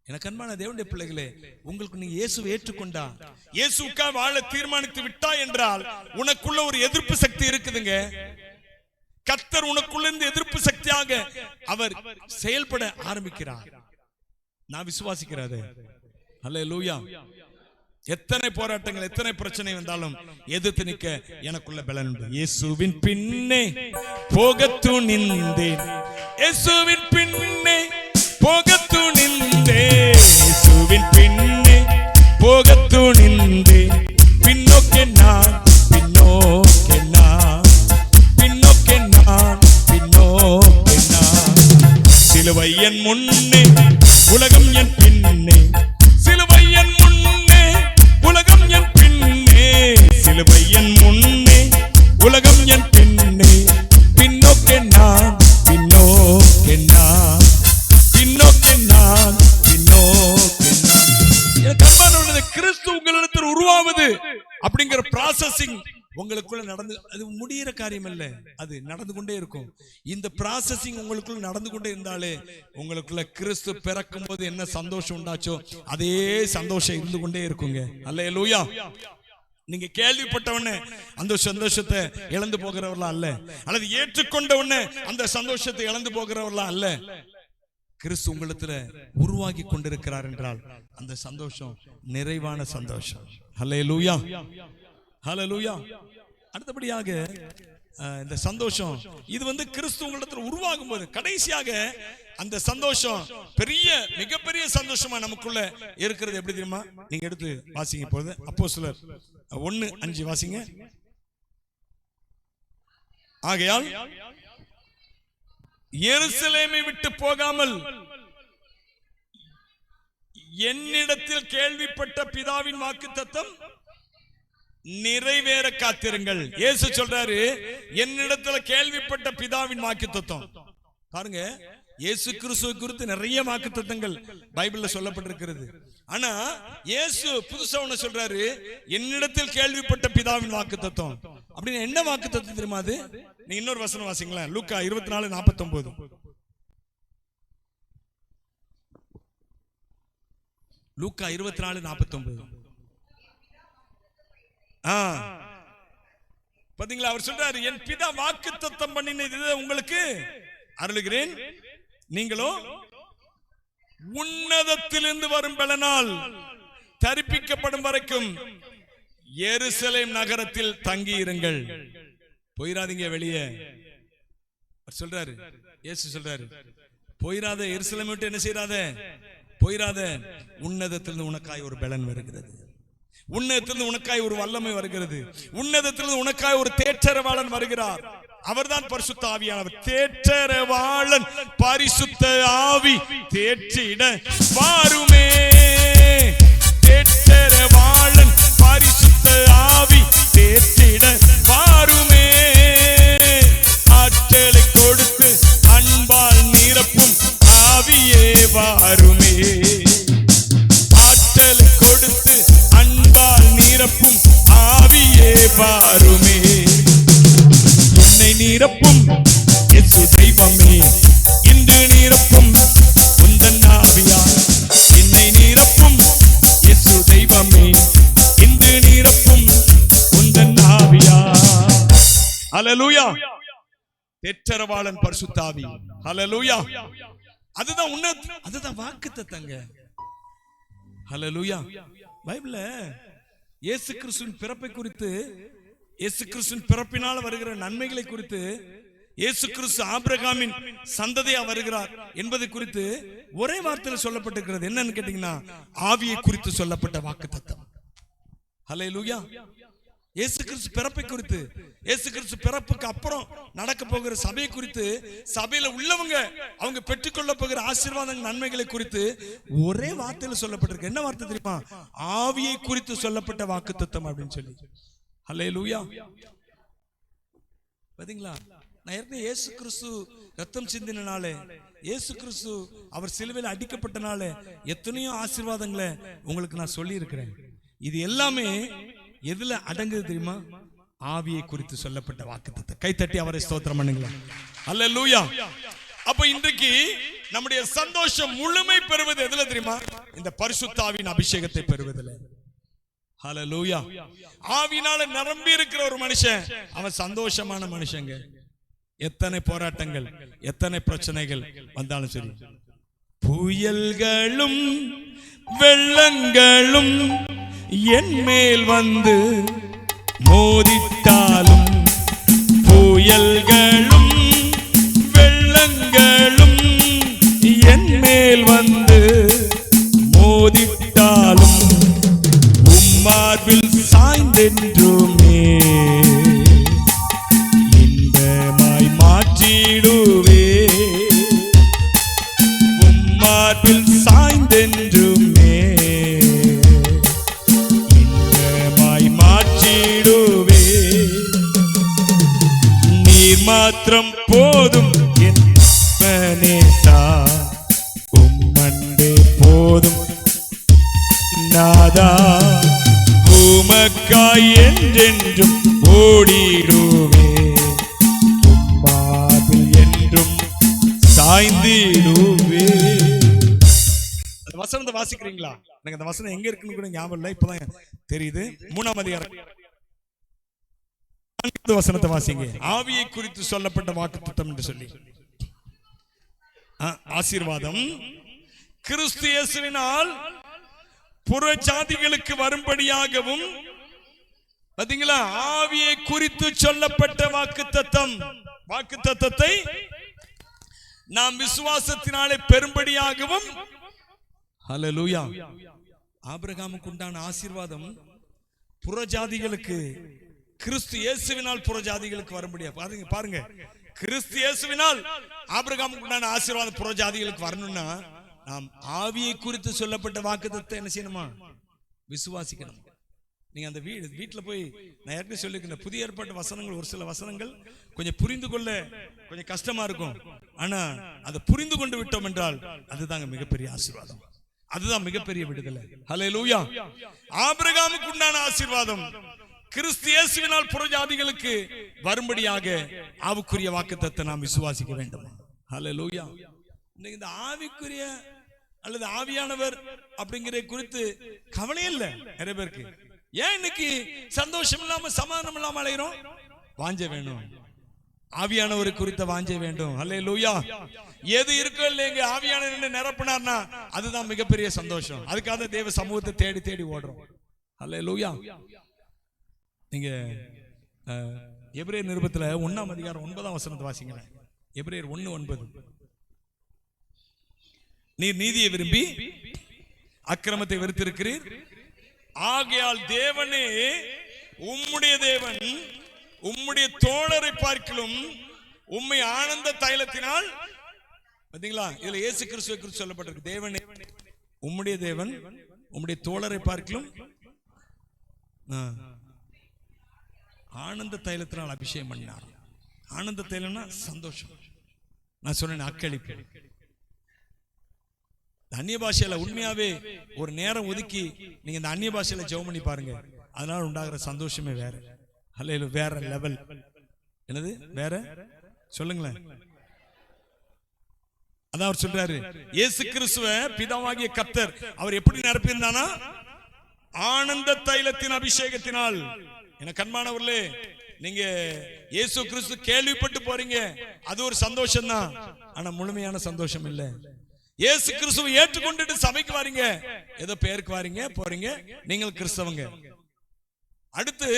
S1: எனக்கு அன்பான தேவனுடைய பிள்ளைகளே, உங்களுக்கு நீங்க இயேசுவை ஏற்றுக்கொண்டா, இயேசுக்கா வாழ தீர்மானித்து விட்டா என்றால் உனக்குள்ள ஒரு எதிர்ப்பு சக்தி இருக்குதுங்க. கர்த்தர் உனக்குள்ள இருந்து எதிர்ப்பு சக்தியாக அவர் செயல்பட ஆரம்பிக்கிறார். நான் விசுவாசிக்கிறாரு. ஹல்லேலூயா. எத்தனை போராட்டங்கள், எத்தனை பிரச்சனை வந்தாலும் எதிர்த்து நிற்க எனக்குள்ள பலன் உண்டு. இயேசுவின் பின்னே போக துணிந்தேன், இயேசுவின் பின்னே போக துணிந்தேன், இயேசுவின் பின்னே போக துணிந்தேன். பின்னோக்கே நான், பின்னோக்கே நான், பின்னோக்கே நான், பின்னோக்கே நான். சிலுவை என் முன்னே, உலகம் என் பின்னே, சிலுவை என் முன்னே, உலகம் என் பின்னே, சிலுவை என் முன்னே, உலகம் என் பின்னே. பின்னோக்கே நான், பின்னோக்கே நான், பின்னோக்கே நான், பின்னோக்கே நான். எனக்கு அன்பானவர்களே, கிறிஸ்து உங்களிடத்தில் உருவாவது அப்படிங்கிற ப்ராசஸிங் உங்களுக்குள்ள நடந்து, அது முடிகிற காரியம் அல்ல, அது நடந்து கொண்டே இருக்கும். இந்த ப்ராசஸிங் உங்களுக்குள்ள நடந்து கொண்டே இருந்தாலே உங்களுக்குள்ள கிறிஸ்து பிறக்கும் போது என்ன சந்தோஷம் உண்டாச்சோ அதே சந்தோஷம் இருந்து கொண்டே இருக்குங்க. அல்லேலூயா. நீங்க கேள்விப்பட்ட உடனே அந்த சந்தோஷத்தை இழந்து போகிறவர்களா அல்ல, அல்லது ஏற்றுக்கொண்ட உடனே அந்த சந்தோஷத்தை இழந்து போகிறவர்களா அல்ல. கிறிஸ்து உங்களிடத்துல உருவாகி கொண்டிருக்கிறார் என்றால் அந்த சந்தோஷம் நிறைவான சந்தோஷம். அல்லேலூயா. ஹல்லேலூயா. அடுத்தபடியாக இந்த சந்தோஷம், இது கிறிஸ்து உங்களிடத்தில் உருவாகும் போது கடைசியாக அந்த சந்தோஷம் பெரிய, மிகப்பெரிய சந்தோஷமா நமக்குள்ள இருக்கிறது. எப்படி தெரியுமா? நீங்க எடுத்து வாசிங்க போது அப்போஸ்தலர் 1:5 வாசிங்க. ஆகையால் எருசலேமை விட்டு போகாமல் என்னிடத்தில் கேள்விப்பட்ட பிதாவின் வாக்குத்தத்தம் நிறைவேற காத்திருங்கள். இயேசு சொல்றாரு, என்னிடத்துல கேள்விப்பட்ட பிதாவின் வாக்குத்தத்தம். பாருங்க, இயேசு கிறிஸ்துவை குறித்து நிறைய வாக்குத்தத்தங்கள் பைபிள்ல சொல்லப்பட்டிருக்கிறது. ஆனா இயேசு புதுசா ஒண்ணு சொல்றாரு, என்னிடத்தில் கேள்விப்பட்ட பிதாவின் வாக்குத்தத்தம். அப்படின்னு என்ன வாக்குத்தத்தம் தெரியுமா? அது நீங்க இன்னொரு வசனம் வாசிங்களேன், லூக்கா 24:49. லூக்கா 24:49. பாத்தீங்களா? அவர் சொல்றாரு, என் பிதா வாக்குத்தத்தம் பண்ணினது உங்களுக்கு அருளுகிறேன், நீங்களோ உன்னதத்திலிருந்து வரும் பலனால் தரிப்பிக்கப்படும் வரைக்கும் எருசலேம் நகரத்தில் தங்கி இருங்கள். போயிராதீங்க வெளியே. சொல்றாரு, இயேசு சொல்றாரு, போயிராத, எருசலேம் விட்டு என்ன செய்யாத, போயிராத. உன்னதத்திலிருந்து உனக்காய் ஒரு பலன் வருகிறது, உன்னதத்திலிருந்து உனக்காய் ஒரு வல்லமை வருகிறது, உன்னதத்திலிருந்து உனக்காய் ஒரு தேற்றரவாளன் வருகிறார். அவர்தான் பரிசுத்த ஆவியானவர். தேற்றரவாளன் பரிசுத்த ஆவி தேற்றிட வாருமே. தேற்றரவாளன் பரிசுத்த ஆவி தேற்றிட வாருமே. ஆற்றலை கொடுத்து அன்பால் நிரப்பும் ஆவியே வாருமே. ஆற்றலை கொடுத்து அன்பால் நிரப்பும் ஆவியே வாருமே. என்னை நிரப்பும் இயேசு தெய்வமே, இன்று நிரப்பும் உந்தன் ஆவியால். என்னை நிரப்பும் இயேசு தெய்வமே, இன்று நிரப்பும் உந்தன் ஆவியால். ஹல்லேலூயா. தேற்றரவாளன் பரிசுத்த ஆவி. ஹல்லேலூயா. அதுதான் அதுதான் வாக்குத்தத்தங்க. ஹல்லேலூயா. பைபிள்ல இயேசு கிறிஸ்துவின் பிறப்பை குறித்து, இயேசு கிறிஸ்துவின் பிறப்பினால் வருகிற நன்மைகளை குறித்து, இயேசு கிறிஸ்து ஆபிரகாமின் சந்ததியா வருகிறார் என்பதை குறித்து ஒரே வார்த்தையில் சொல்லப்பட்டிருக்கிறது. என்னன்னு கேட்டீங்கன்னா, ஆவியை குறித்து சொல்லப்பட்ட வாக்குத்தத்தம். ஹல்லேலூயா. இயேசு கிறிஸ்து பிறப்பை குறித்து, இயேசு கிறிஸ்து பிறப்புக்கு அப்புறம் நடக்க போகிற சபையை குறித்து, சபையில உள்ளவங்க அவங்க பெற்றுக்கொள்ள போகிற ஆசீர்வாதங்கள் நன்மைகளை குறித்து ஒரே வார்த்தையில சொல்லப்பட்டிருக்கு. என்ன வார்த்தை தெரியுமா? ஆவியை குறித்து சொல்லப்பட்ட வாக்குத்தத்தம் அப்படின்னு சொல்லி. ஹல்லேலூயா. பாத்தீங்களா? நான் ஏற்கனவே இயேசு கிறிஸ்து ரத்தம் சிந்தினாலே, இயேசு கிறிஸ்து அவர் சிலுவையில் அடிக்கப்பட்டனாலே எத்தனையோ ஆசீர்வாதங்களை உங்களுக்கு நான் சொல்லி இருக்கிறேன். இது எல்லாமே எதுல அடங்குது தெரியுமா? ஆவியை குறித்து சொல்லப்பட்ட வாக்குத்தத்தம். கைத்தட்டி அவரை ஸ்தோத்திரம் பண்ணுங்க. ஹல்லேலூயா. அப்ப இன்றைக்கு நம்முடைய சந்தோஷம் முழுமை பெறுவது எதுல தெரியுமா? இந்த பரிசுத்த ஆவியின் அபிஷேகத்தை பெறுவதில். ஹல்லேலூயா. ஆவியினால நிரம்பி இருக்கிற ஒரு மனுஷன் அவன் சந்தோஷமான மனுஷங்க. எத்தனை போராட்டங்கள், எத்தனை பிரச்சனைகள் வந்தாலும் சரி, புயல்களும் வெள்ளங்களும் என் மேல் வந்து மோதித்தாலும், புயல்களும் வெள்ளங்களும் என் மேல் வந்து மோதித்தாலும், உம்மார்பில் சாய்ந்தென்றுமே இன்பமாய் மாற்றிடுவே. உம்மார்பில் சாய்ந்தென்றுமே இன்பமாய் மாற்றிடுவே. நீர் மாத்திரம் போதும் என் நேசா, உம்மண்டே போதும் நாதா. உமக்காய் என்றென்றும் ஓடிடுவே, உம்மாவில் என்றும் சாய்ந்திடுவே. அந்த வசனத்தை வாசிக்கிறீங்களா? எனக்கு அந்த வசனம் எங்க இருக்குன்னு கூட ஞாபகம் இல்லை, இப்பதான் தெரியுது. 3ஆம் அதிகாரம் வசனத்தை வாசிங்க. ஆவியை குறித்து சொல்லப்பட்ட வாக்குத்தத்தம் என்று சொல்லி, ஆசீர்வாதம் கிறிஸ்து இயேசுவினால் புற ஜாதிகளுக்கு வரும்படியாகவும், பாத்தீங்களா, ஆவியை குறித்து சொல்லப்பட்ட வாக்குத்தத்தம். வாக்குத்தத்தத்தை நாம் விசுவாசத்தினாலே பெரும்படியாகவும். ஹல்லேலூயா. ஆபிரகாமுக்கு உண்டான ஆசீர்வாதம் புற ஜாதிகளுக்கு, கிறிஸ்து இயேசுவினால் புற ஜாதிகளுக்கு வரும்படியா. பாருங்க, கிறிஸ்து இயேசுவினால் ஆபிரகாமுக்கு உண்டான ஆசீர்வாதம் புற ஜாதிகளுக்கு வரணும்னா நாம் ஆவியை குறித்து சொல்லப்பட்ட வாக்குத்தத்தத்தை என்ன செய்யணுமா? விசுவாசிக்கணும். நீங்க அந்த வீட்டுல போய், நான் ஏற்கனவே சொல்லிருக்கேன், புதிய ஏற்பாட்டு வசனங்கள் ஒரு சில வசனங்கள் கொஞ்சம் புரிந்து கொள்ள கொஞ்சம் கஷ்டமா இருக்கும். ஆனா அதை புரிந்து கொண்டு விட்டோம் என்றால் அதுதாங்க மிகப்பெரிய ஆசீர்வாதம், அதுதான் மிகப்பெரிய விடுதலை. ஹல்லேலூயா. ஆபிரகாமுக்கு உண்டான ஆசீர்வாதம் கிறிஸ்து இயேசுவினால் புறஜாதிகளுக்கு வரும்படியாக ஆவிக்குரிய வாக்குத்தத்தத்தை நாம் விசுவாசிக்க வேண்டும். ஹல்லேலூயா. இன்னைக்கு இந்த ஆவிக்குரிய அல்லது ஆவியானவர் அப்படிங்கிற குறித்து கவலை இல்லை நிறைய பேருக்கு. ஏன் இன்னைக்கு சந்தோஷம் இல்லாம சமாதானம் இல்லாம அலைகிறோம்? வாஞ்சை வேணும், ஆவியானவர் குறித்த வாஞ்சை வேண்டும். ஹல்லேலூயா. எது இருக்கோ இல்லைங்க, ஆவியானவர் நிரப்பினார்னா அதுதான் மிகப்பெரிய சந்தோஷம். அதுக்காக தேவ சமூகத்தை தேடி தேடி ஓடுறோம். ஹல்லேலூயா. நீங்க எபிரேயர் நிருபத்துல 1ஆம் அதிகாரம் 9ஆம் வசனத்தை வாசிங்க. எபிரேயர் 1:9. நீர் நீதியை விரும்பி அக்கிரமத்தை வெறுத்திருக்கிறீர், ஆகையால் தேவனே உம்முடைய தேவன் உம்முடைய தோழரை பார்க்கிலும் உம்மை ஆனந்த தைலத்தினால், பாத்தீங்களா, இதுல இயேசு கிறிஸ்துவை குறித்து சொல்லப்பட்டிருக்கு. தேவன், உம்முடைய தேவன் உம்முடைய தோழரை பார்க்கிலும் ஆனந்த தைலத்தினால் அபிஷேகம் பண்ணினார். ஆனந்த தைலம்னா சந்தோஷம். நான் சொன்னேன் அக்களிப்பு. அந்நிய பாஷையில உண்மையாவே ஒரு நேரம் ஒதுக்கி நீங்க இந்த அந்நிய பாஷையில ஜெபம் பண்ணி பாருங்க. அதனால உண்டாகிற சந்தோஷமே வேற. அல்ல வேற லெவல். என்னது வேற சொல்லுங்களேன். அதான் அவர் சொல்றாரு, இயேசு கிறிஸ்துவ பிதாவாகிய கர்த்தர் அவர் எப்படி நிரப்பியிருந்தானா? ஆனந்த தைலத்தின் அபிஷேகத்தினால். என கண்மானவர்களே, நீங்க இயேசு கிறிஸ்து கேள்விப்பட்டு போறீங்க, அது ஒரு சந்தோஷம் தான். ஆனா முழுமையான சந்தோஷம் இல்ல. இயேசு கிறிஸ்துவை ஏற்றுக்கொண்டுட்டு சபைக்கு வாரீங்க, ஏதோ பேருக்கு வாரீங்க போறீங்க, நீங்கள் கிறிஸ்தவங்க. அடுத்து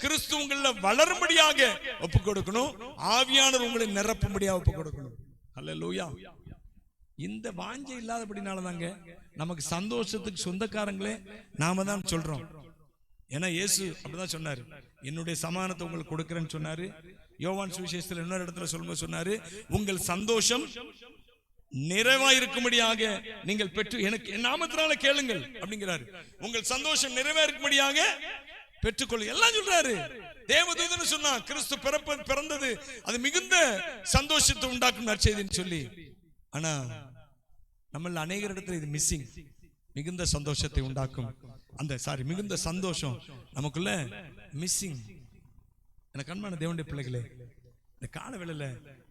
S1: கிறிஸ்து உங்கள வளரும்படியாக ஒப்பு கொடுக்கணும், ஆவியானவர் உங்களை நிரப்பும்படியாக ஒப்பு கொடுக்கணும். அல்லேலூயா. இந்த வாஞ்சை இல்லாதபடினாலதாங்க நமக்கு சந்தோஷத்துக்கு சொந்தக்காரங்களே நாம தான் சொல்றோம். ஏன்னா இயேசு அப்படிதான் சொன்னாரு, என்னுடைய சமானத்தை உங்களுக்கு கொடுக்கிறேன்னு சொன்னாரு. யோவான் சுவிசேஷத்துல இன்னொரு இடத்துல சொல்லும்போது சொன்னாரு, உங்கள் சந்தோஷம் நிறைவாயிருக்கும்படியாக நீங்கள் பெற்று எனக்கு என் நாமத்தினால கேளுங்கள் அப்படிங்கிறாரு. உங்கள் சந்தோஷம் நிறைவேறும்படியாக பெற்றுக்கொள்ளு எல்லாம் சொல்றாரு. தேவதூதன் சொன்னா கிறிஸ்து பிறந்தது அது மிகுந்த சந்தோஷத்தை உண்டாக்கும் நற்செய்தின்னு சொல்லி. ஆனா நம்மள அநேகர் இடத்துல இது மிஸ்ஸிங். மிகுந்த சந்தோஷத்தை உண்டாக்கும் அந்த மிகுந்த சந்தோஷம் நமக்குள்ள மிஸ்ஸிங். எனக்கு அன்பான தேவனுடைய பிள்ளைகளே, இந்த கால வேளையில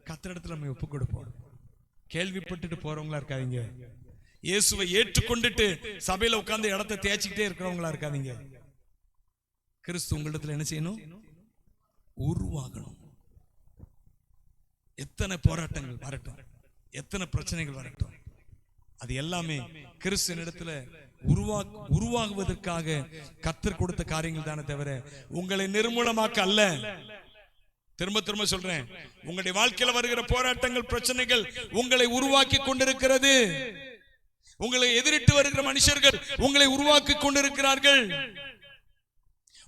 S1: கர்த்தர் இடத்துல நம்ம ஒப்பு கொடுப்போம். கேள்விப்பட்டுட்டு போறவங்களா இருக்காதீங்க. இயேசுவை ஏற்றுக்கொண்டுட்டு சபையில உட்கார்ந்து இடத்தை தேய்ச்சிக்கிட்டே இருக்கிறவங்களா இருக்காதீங்க. கிறிஸ்து உங்களிடத்துல என்ன செய்யணும்? உருவாகணும். எத்தனை போராட்டங்கள் வரட்டும், எத்தனை பிரச்சனைகள் வரட்டும், அது எல்லாமே கிறிஸ்துவின் இடத்துல உருவாகுவதற்காக கர்த்தர் கொடுத்த காரியங்கள் தானே தவிர உங்களை நிர்மூலமாக்க அல்ல. திரும்ப திரும்ப சொல்றேன், உங்களுடைய வாழ்க்கையில வருகிற போராட்டங்கள், பிரச்சனைகள் உங்களை உருவாக்கி கொண்டிருக்கிறது. உங்களை எதிரிட்டு வருகிற மனுஷர்கள் உங்களை உருவாக்கி கொண்டிருக்கிறார்கள்.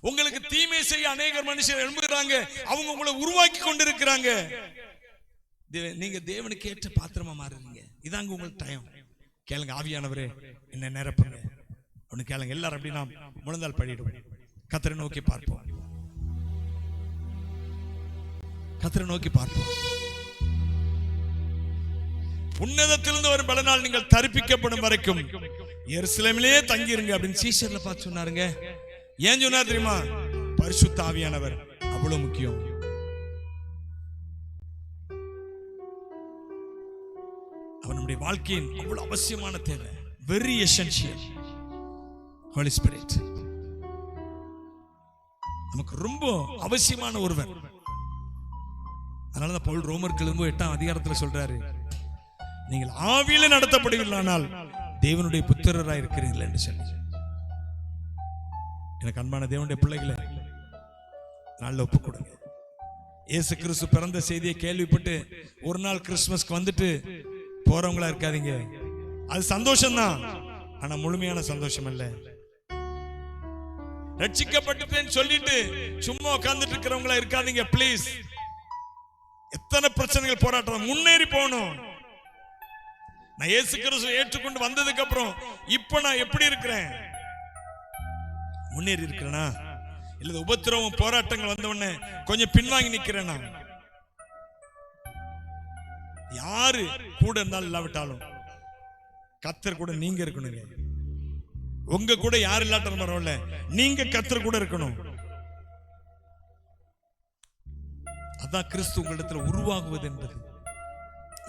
S1: உங்களுக்கு தீமை செய்ய அநேகர் மனுஷர் எழும்புகிறாங்க, அவங்க உங்களை உருவாக்கி கொண்டிருக்கிறாங்க. நீங்க தேவனுக்கு ஏற்ற பாத்திரமா மாறுறீங்க. இதாங்க உங்களுக்கு டைம். கேளுங்க, ஆவியானவரே என்ன நிரப்புங்க அப்படின்னு கேளுங்க. எல்லாரும் அப்படி நாம் முழந்தால் படிடுவோம். கர்த்தரை நோக்கி பார்ப்போம். கர்த்தரை நோக்கி பார்ப்போம். உன்னதத்திலிருந்து ஒரு பலனால் நீங்கள் தரிப்பிக்கப்படும் வரைக்கும் எருசலேமிலே தங்கிருங்க அப்படின்னு சீஷர்ல பார்த்து சொன்னாருங்க. ஏன் சொன்னார் தெரியுமா? பரிசுத்த ஆவியானவர் அவ்வளவு முக்கியம். அவனுடைய வாழ்க்கையின் அவ்வளவு அவசியமான தேவை. Very essential. ஹோலி ஸ்பிரிட் நமக்கு ரொம்ப அவசியமான ஒருவர். அதனாலதான் பவுல் ரோமர்கள் 8ஆம் அதிகாரத்தில் சொல்றாரு, நீங்கள் ஆவியில நடத்தப்படுவீர்களானால் தேவனுடைய புத்திரராய் இருக்கிறீர்கள் என்று சொல்லி. எனக்கு அன்பான தேவனுடைய பிள்ளைகளை நாளில் ஒப்பு கொடுங்க. இயேசு கிறிஸ்து பிறந்த செய்தியை கேள்விப்பட்டு ஒரு நாள் கிறிஸ்துமஸ்க்கு வந்துட்டு போறவங்களா இருக்காதீங்க. அது சந்தோஷம்தான், ஆனா முழுமையான சந்தோஷம் இல்ல. ரட்சிக்கப்பட்டுட்டேன்னு சொல்லிட்டு சும்மா உட்கார்ந்துட்டு இருக்கிறவங்களா இருக்காதீங்க பிளீஸ். எத்தனை பிரச்சனைகள், போராட்டம், முன்னேறி போகணும். நான் இயேசு கிறிஸ்துவை ஏற்றுக்கொண்டு வந்ததுக்கு அப்புறம் இப்ப நான் எப்படி இருக்கிறேன்? முன்னேறி இருக்கிறேனா? இல்ல உபத்திரவம் போராட்டங்கள் வந்த உடனே கொஞ்சம் பின்வாங்கி நிக்கிறேனா? யாரு கூட இருந்தாலும் இல்லாவிட்டாலும் கர்த்தர் கூட நீங்க இருக்கணுங்க. உங்க கூட யாரு இல்லாட்ட பரவாயில்ல, நீங்க கர்த்தர் கூட இருக்கணும். அதான் கிறிஸ்து உங்களிடத்துல உருவாகுவது என்பது.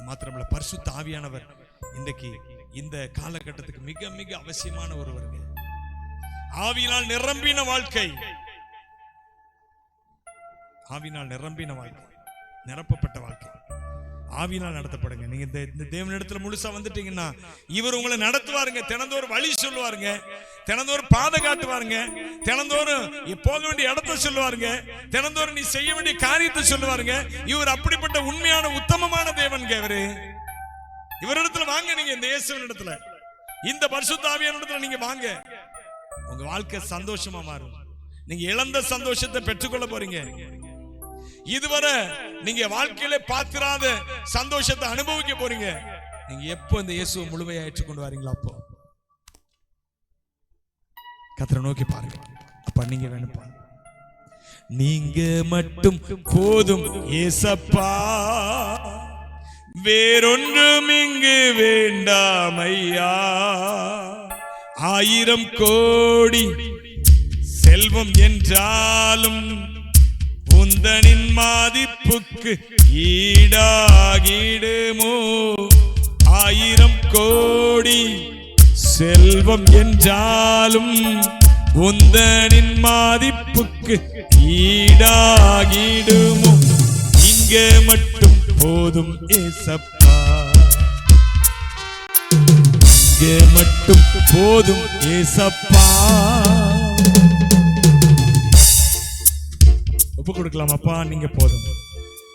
S1: மாத்திரமல்ல, பரிசுத்த ஆவியானவர் இன்றைக்கு இந்த காலகட்டத்துக்கு மிக மிக அவசியமான ஒருவருங்க. ஆவியினால் நிரம்பின வாழ்க்கை, ஆவியினால் நிரம்பின வாழ்க்கை, நிரப்பப்பட்ட வாழ்க்கை, ஆவியினால் நடத்தப்படுங்க. நீங்க இந்த தேவனிடத்துல முழுசா வந்துட்டீங்கன்னா இவர் உங்களை நடத்துவாருங்க. தினந்தோறும் வழி சொல்லுவாருங்க, தினந்தோறும் பாதை காட்டுவாருங்க, தினந்தோறும் போக வேண்டிய இடத்த சொல்லுவாருங்க, தினந்தோறும் நீ செய்ய வேண்டிய காரியத்தை சொல்லுவாருங்க. இவர் அப்படிப்பட்ட உண்மையான உத்தமமான தேவன். இவரிடத்துல வாங்க. நீங்க இந்த இயேசுவின் இடத்துல, இந்த பரிசுத்த ஆவியான இடத்துல நீங்க வாங்க. உங்க வாழ்க்கை சந்தோஷமா மாறும். நீங்க இழந்த சந்தோஷத்தை பெற்றுக்கொள்ள போறீங்க. இதுவரை நீங்க வாழ்க்கையில பார்த்திராத சந்தோஷத்தை அனுபவிக்க போறீங்க. நீங்க எப்போ இந்த இயேசுவை முழுமையா ஏற்றுக்கொண்டு வரீங்களா அப்போ கர்த்தரை நோக்கி பாருங்க. அப்ப நீங்க வேணும் பாருங்க. நீங்க மட்டும் போதும் ஏசப்பா, வேறொன்றும் இங்கு வேண்டாம் ஐயா. 1000 கோடி செல்வம் என்றாலும் உந்தனின் மதிப்புக்கு ஈடாகிடுமோ. 1000 கோடி செல்வம் என்றாலும் உந்தனின் மதிப்புக்கு ஈடாகிடுமோ. இங்க மட்டும் போதும் ஏசப்பா, இங்க மட்டும் போதும் ஏசப்பா. ஒப்பு கொடுக்கலாமாப்பா? நீங்க போதும்.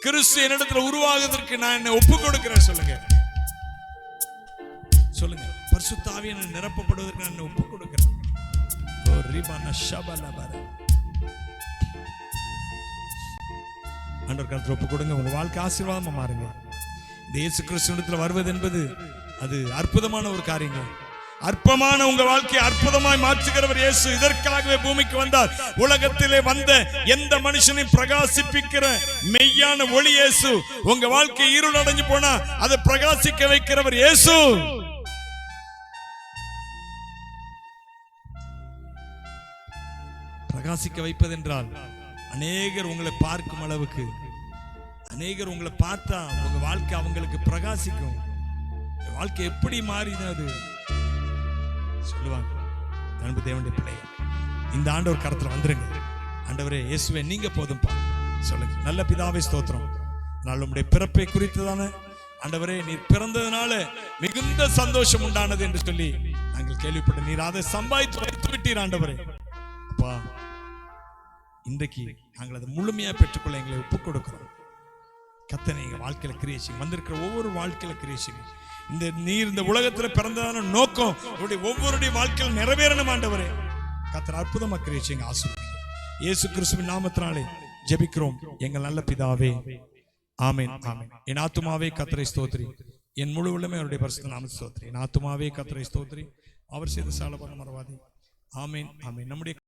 S1: கிறிஸ்து என்னிடத்துல உருவாகுவதற்கு நான் என்ன ஒப்பு கொடுக்கிறேன். சொல்லுங்க சொல்லுங்க. பரிசுத்த ஆவியானவரை நிரப்பப்படுவதற்கு நான் ஒப்பு கொடுக்கிறேன். ஆண்டவர் கருத்துல ஒப்பு கொடுங்க. உங்க வாழ்க்கை ஆசீர்வாதமா மாறுங்க. இந்த இயேசு கிறிஸ்துவிடத்துல வருவது என்பது அது அற்புதமான ஒரு காரியங்க. அற்பமான உங்க வாழ்க்கையை அற்புதமாய் மாற்றுகிறவர் இயேசு. இதற்காகவே பூமிக்கு வந்தார். உலகத்திலே வந்த எந்த மனுஷனையும் பிரகாசிப்பிக்கிற மெய்யான ஒளி இயேசு. உங்க வாழ்க்கை இருள் அடைஞ்சு போனா அதை பிரகாசிக்க வைக்கிறவர் இயேசு. பிரகாசிக்க வைப்பது என்றால் அநேகர் உங்களை பார்க்கும் அளவுக்கு, அநேகர் உங்களை பார்த்தா உங்க வாழ்க்கை அவங்களுக்கு பிரகாசிக்கும். வாழ்க்கை எப்படி மாறினது சொல்லுவாங்க. அன்பு தேவனுடைய பிள்ளையே, இந்த ஆண்டவர் கரத்துல வந்துருங்க. ஆண்டவரே இயேசுவே நீங்க போதும்பா சொல்லுங்க. நல்ல பிதாவே ஸ்தோத்திரம். நாள் உம்முடைய பிறப்பை குறித்துதானே ஆண்டவரே, நீர் பிறந்ததுனால மிகுந்த சந்தோஷம் உண்டானது என்று சொல்லி நாங்கள் கேள்விப்பட்ட நீர் அதை சம்பாதித்து வைத்து விட்டீர் ஆண்டவரே. அப்பா இன்றைக்கு நாங்கள் அதை முழுமையா பெற்றுக்கொள்ள எங்களை ஒப்புக் கொடுக்கிறோம். கர்த்தர் எங்க வாழ்க்கையில கிரியேஷன் வந்திருக்கிற ஒவ்வொரு வாழ்க்கையில கிரியேஷன் இந்த நீர் இந்த உலகத்துல பிறந்ததான நோக்கம் ஒவ்வொருடைய வாழ்க்கையில் நிறைவேறணும் ஆண்டவரே. கர்த்தர் அற்புதமா கிரியேஷன் ஆசீர்வதிங்க. இயேசு கிறிஸ்துவின் நாமத்தினாலே ஜெபிக்கிறோம் எங்கள் நல்ல பிதாவே, ஆமென் ஆமென். என் ஆத்துமாவே கர்த்தரை ஸ்தோத்திரி, என் முழு உள்ளமே அவருடைய பரிசுத்த நாமத்தை ஸ்தோத்திரி. என் ஆத்துமாவே கர்த்தரை ஸ்தோத்திரி, அவர் செய்த சாலபன மறவாதே. ஆமென் ஆமென். நம்முடைய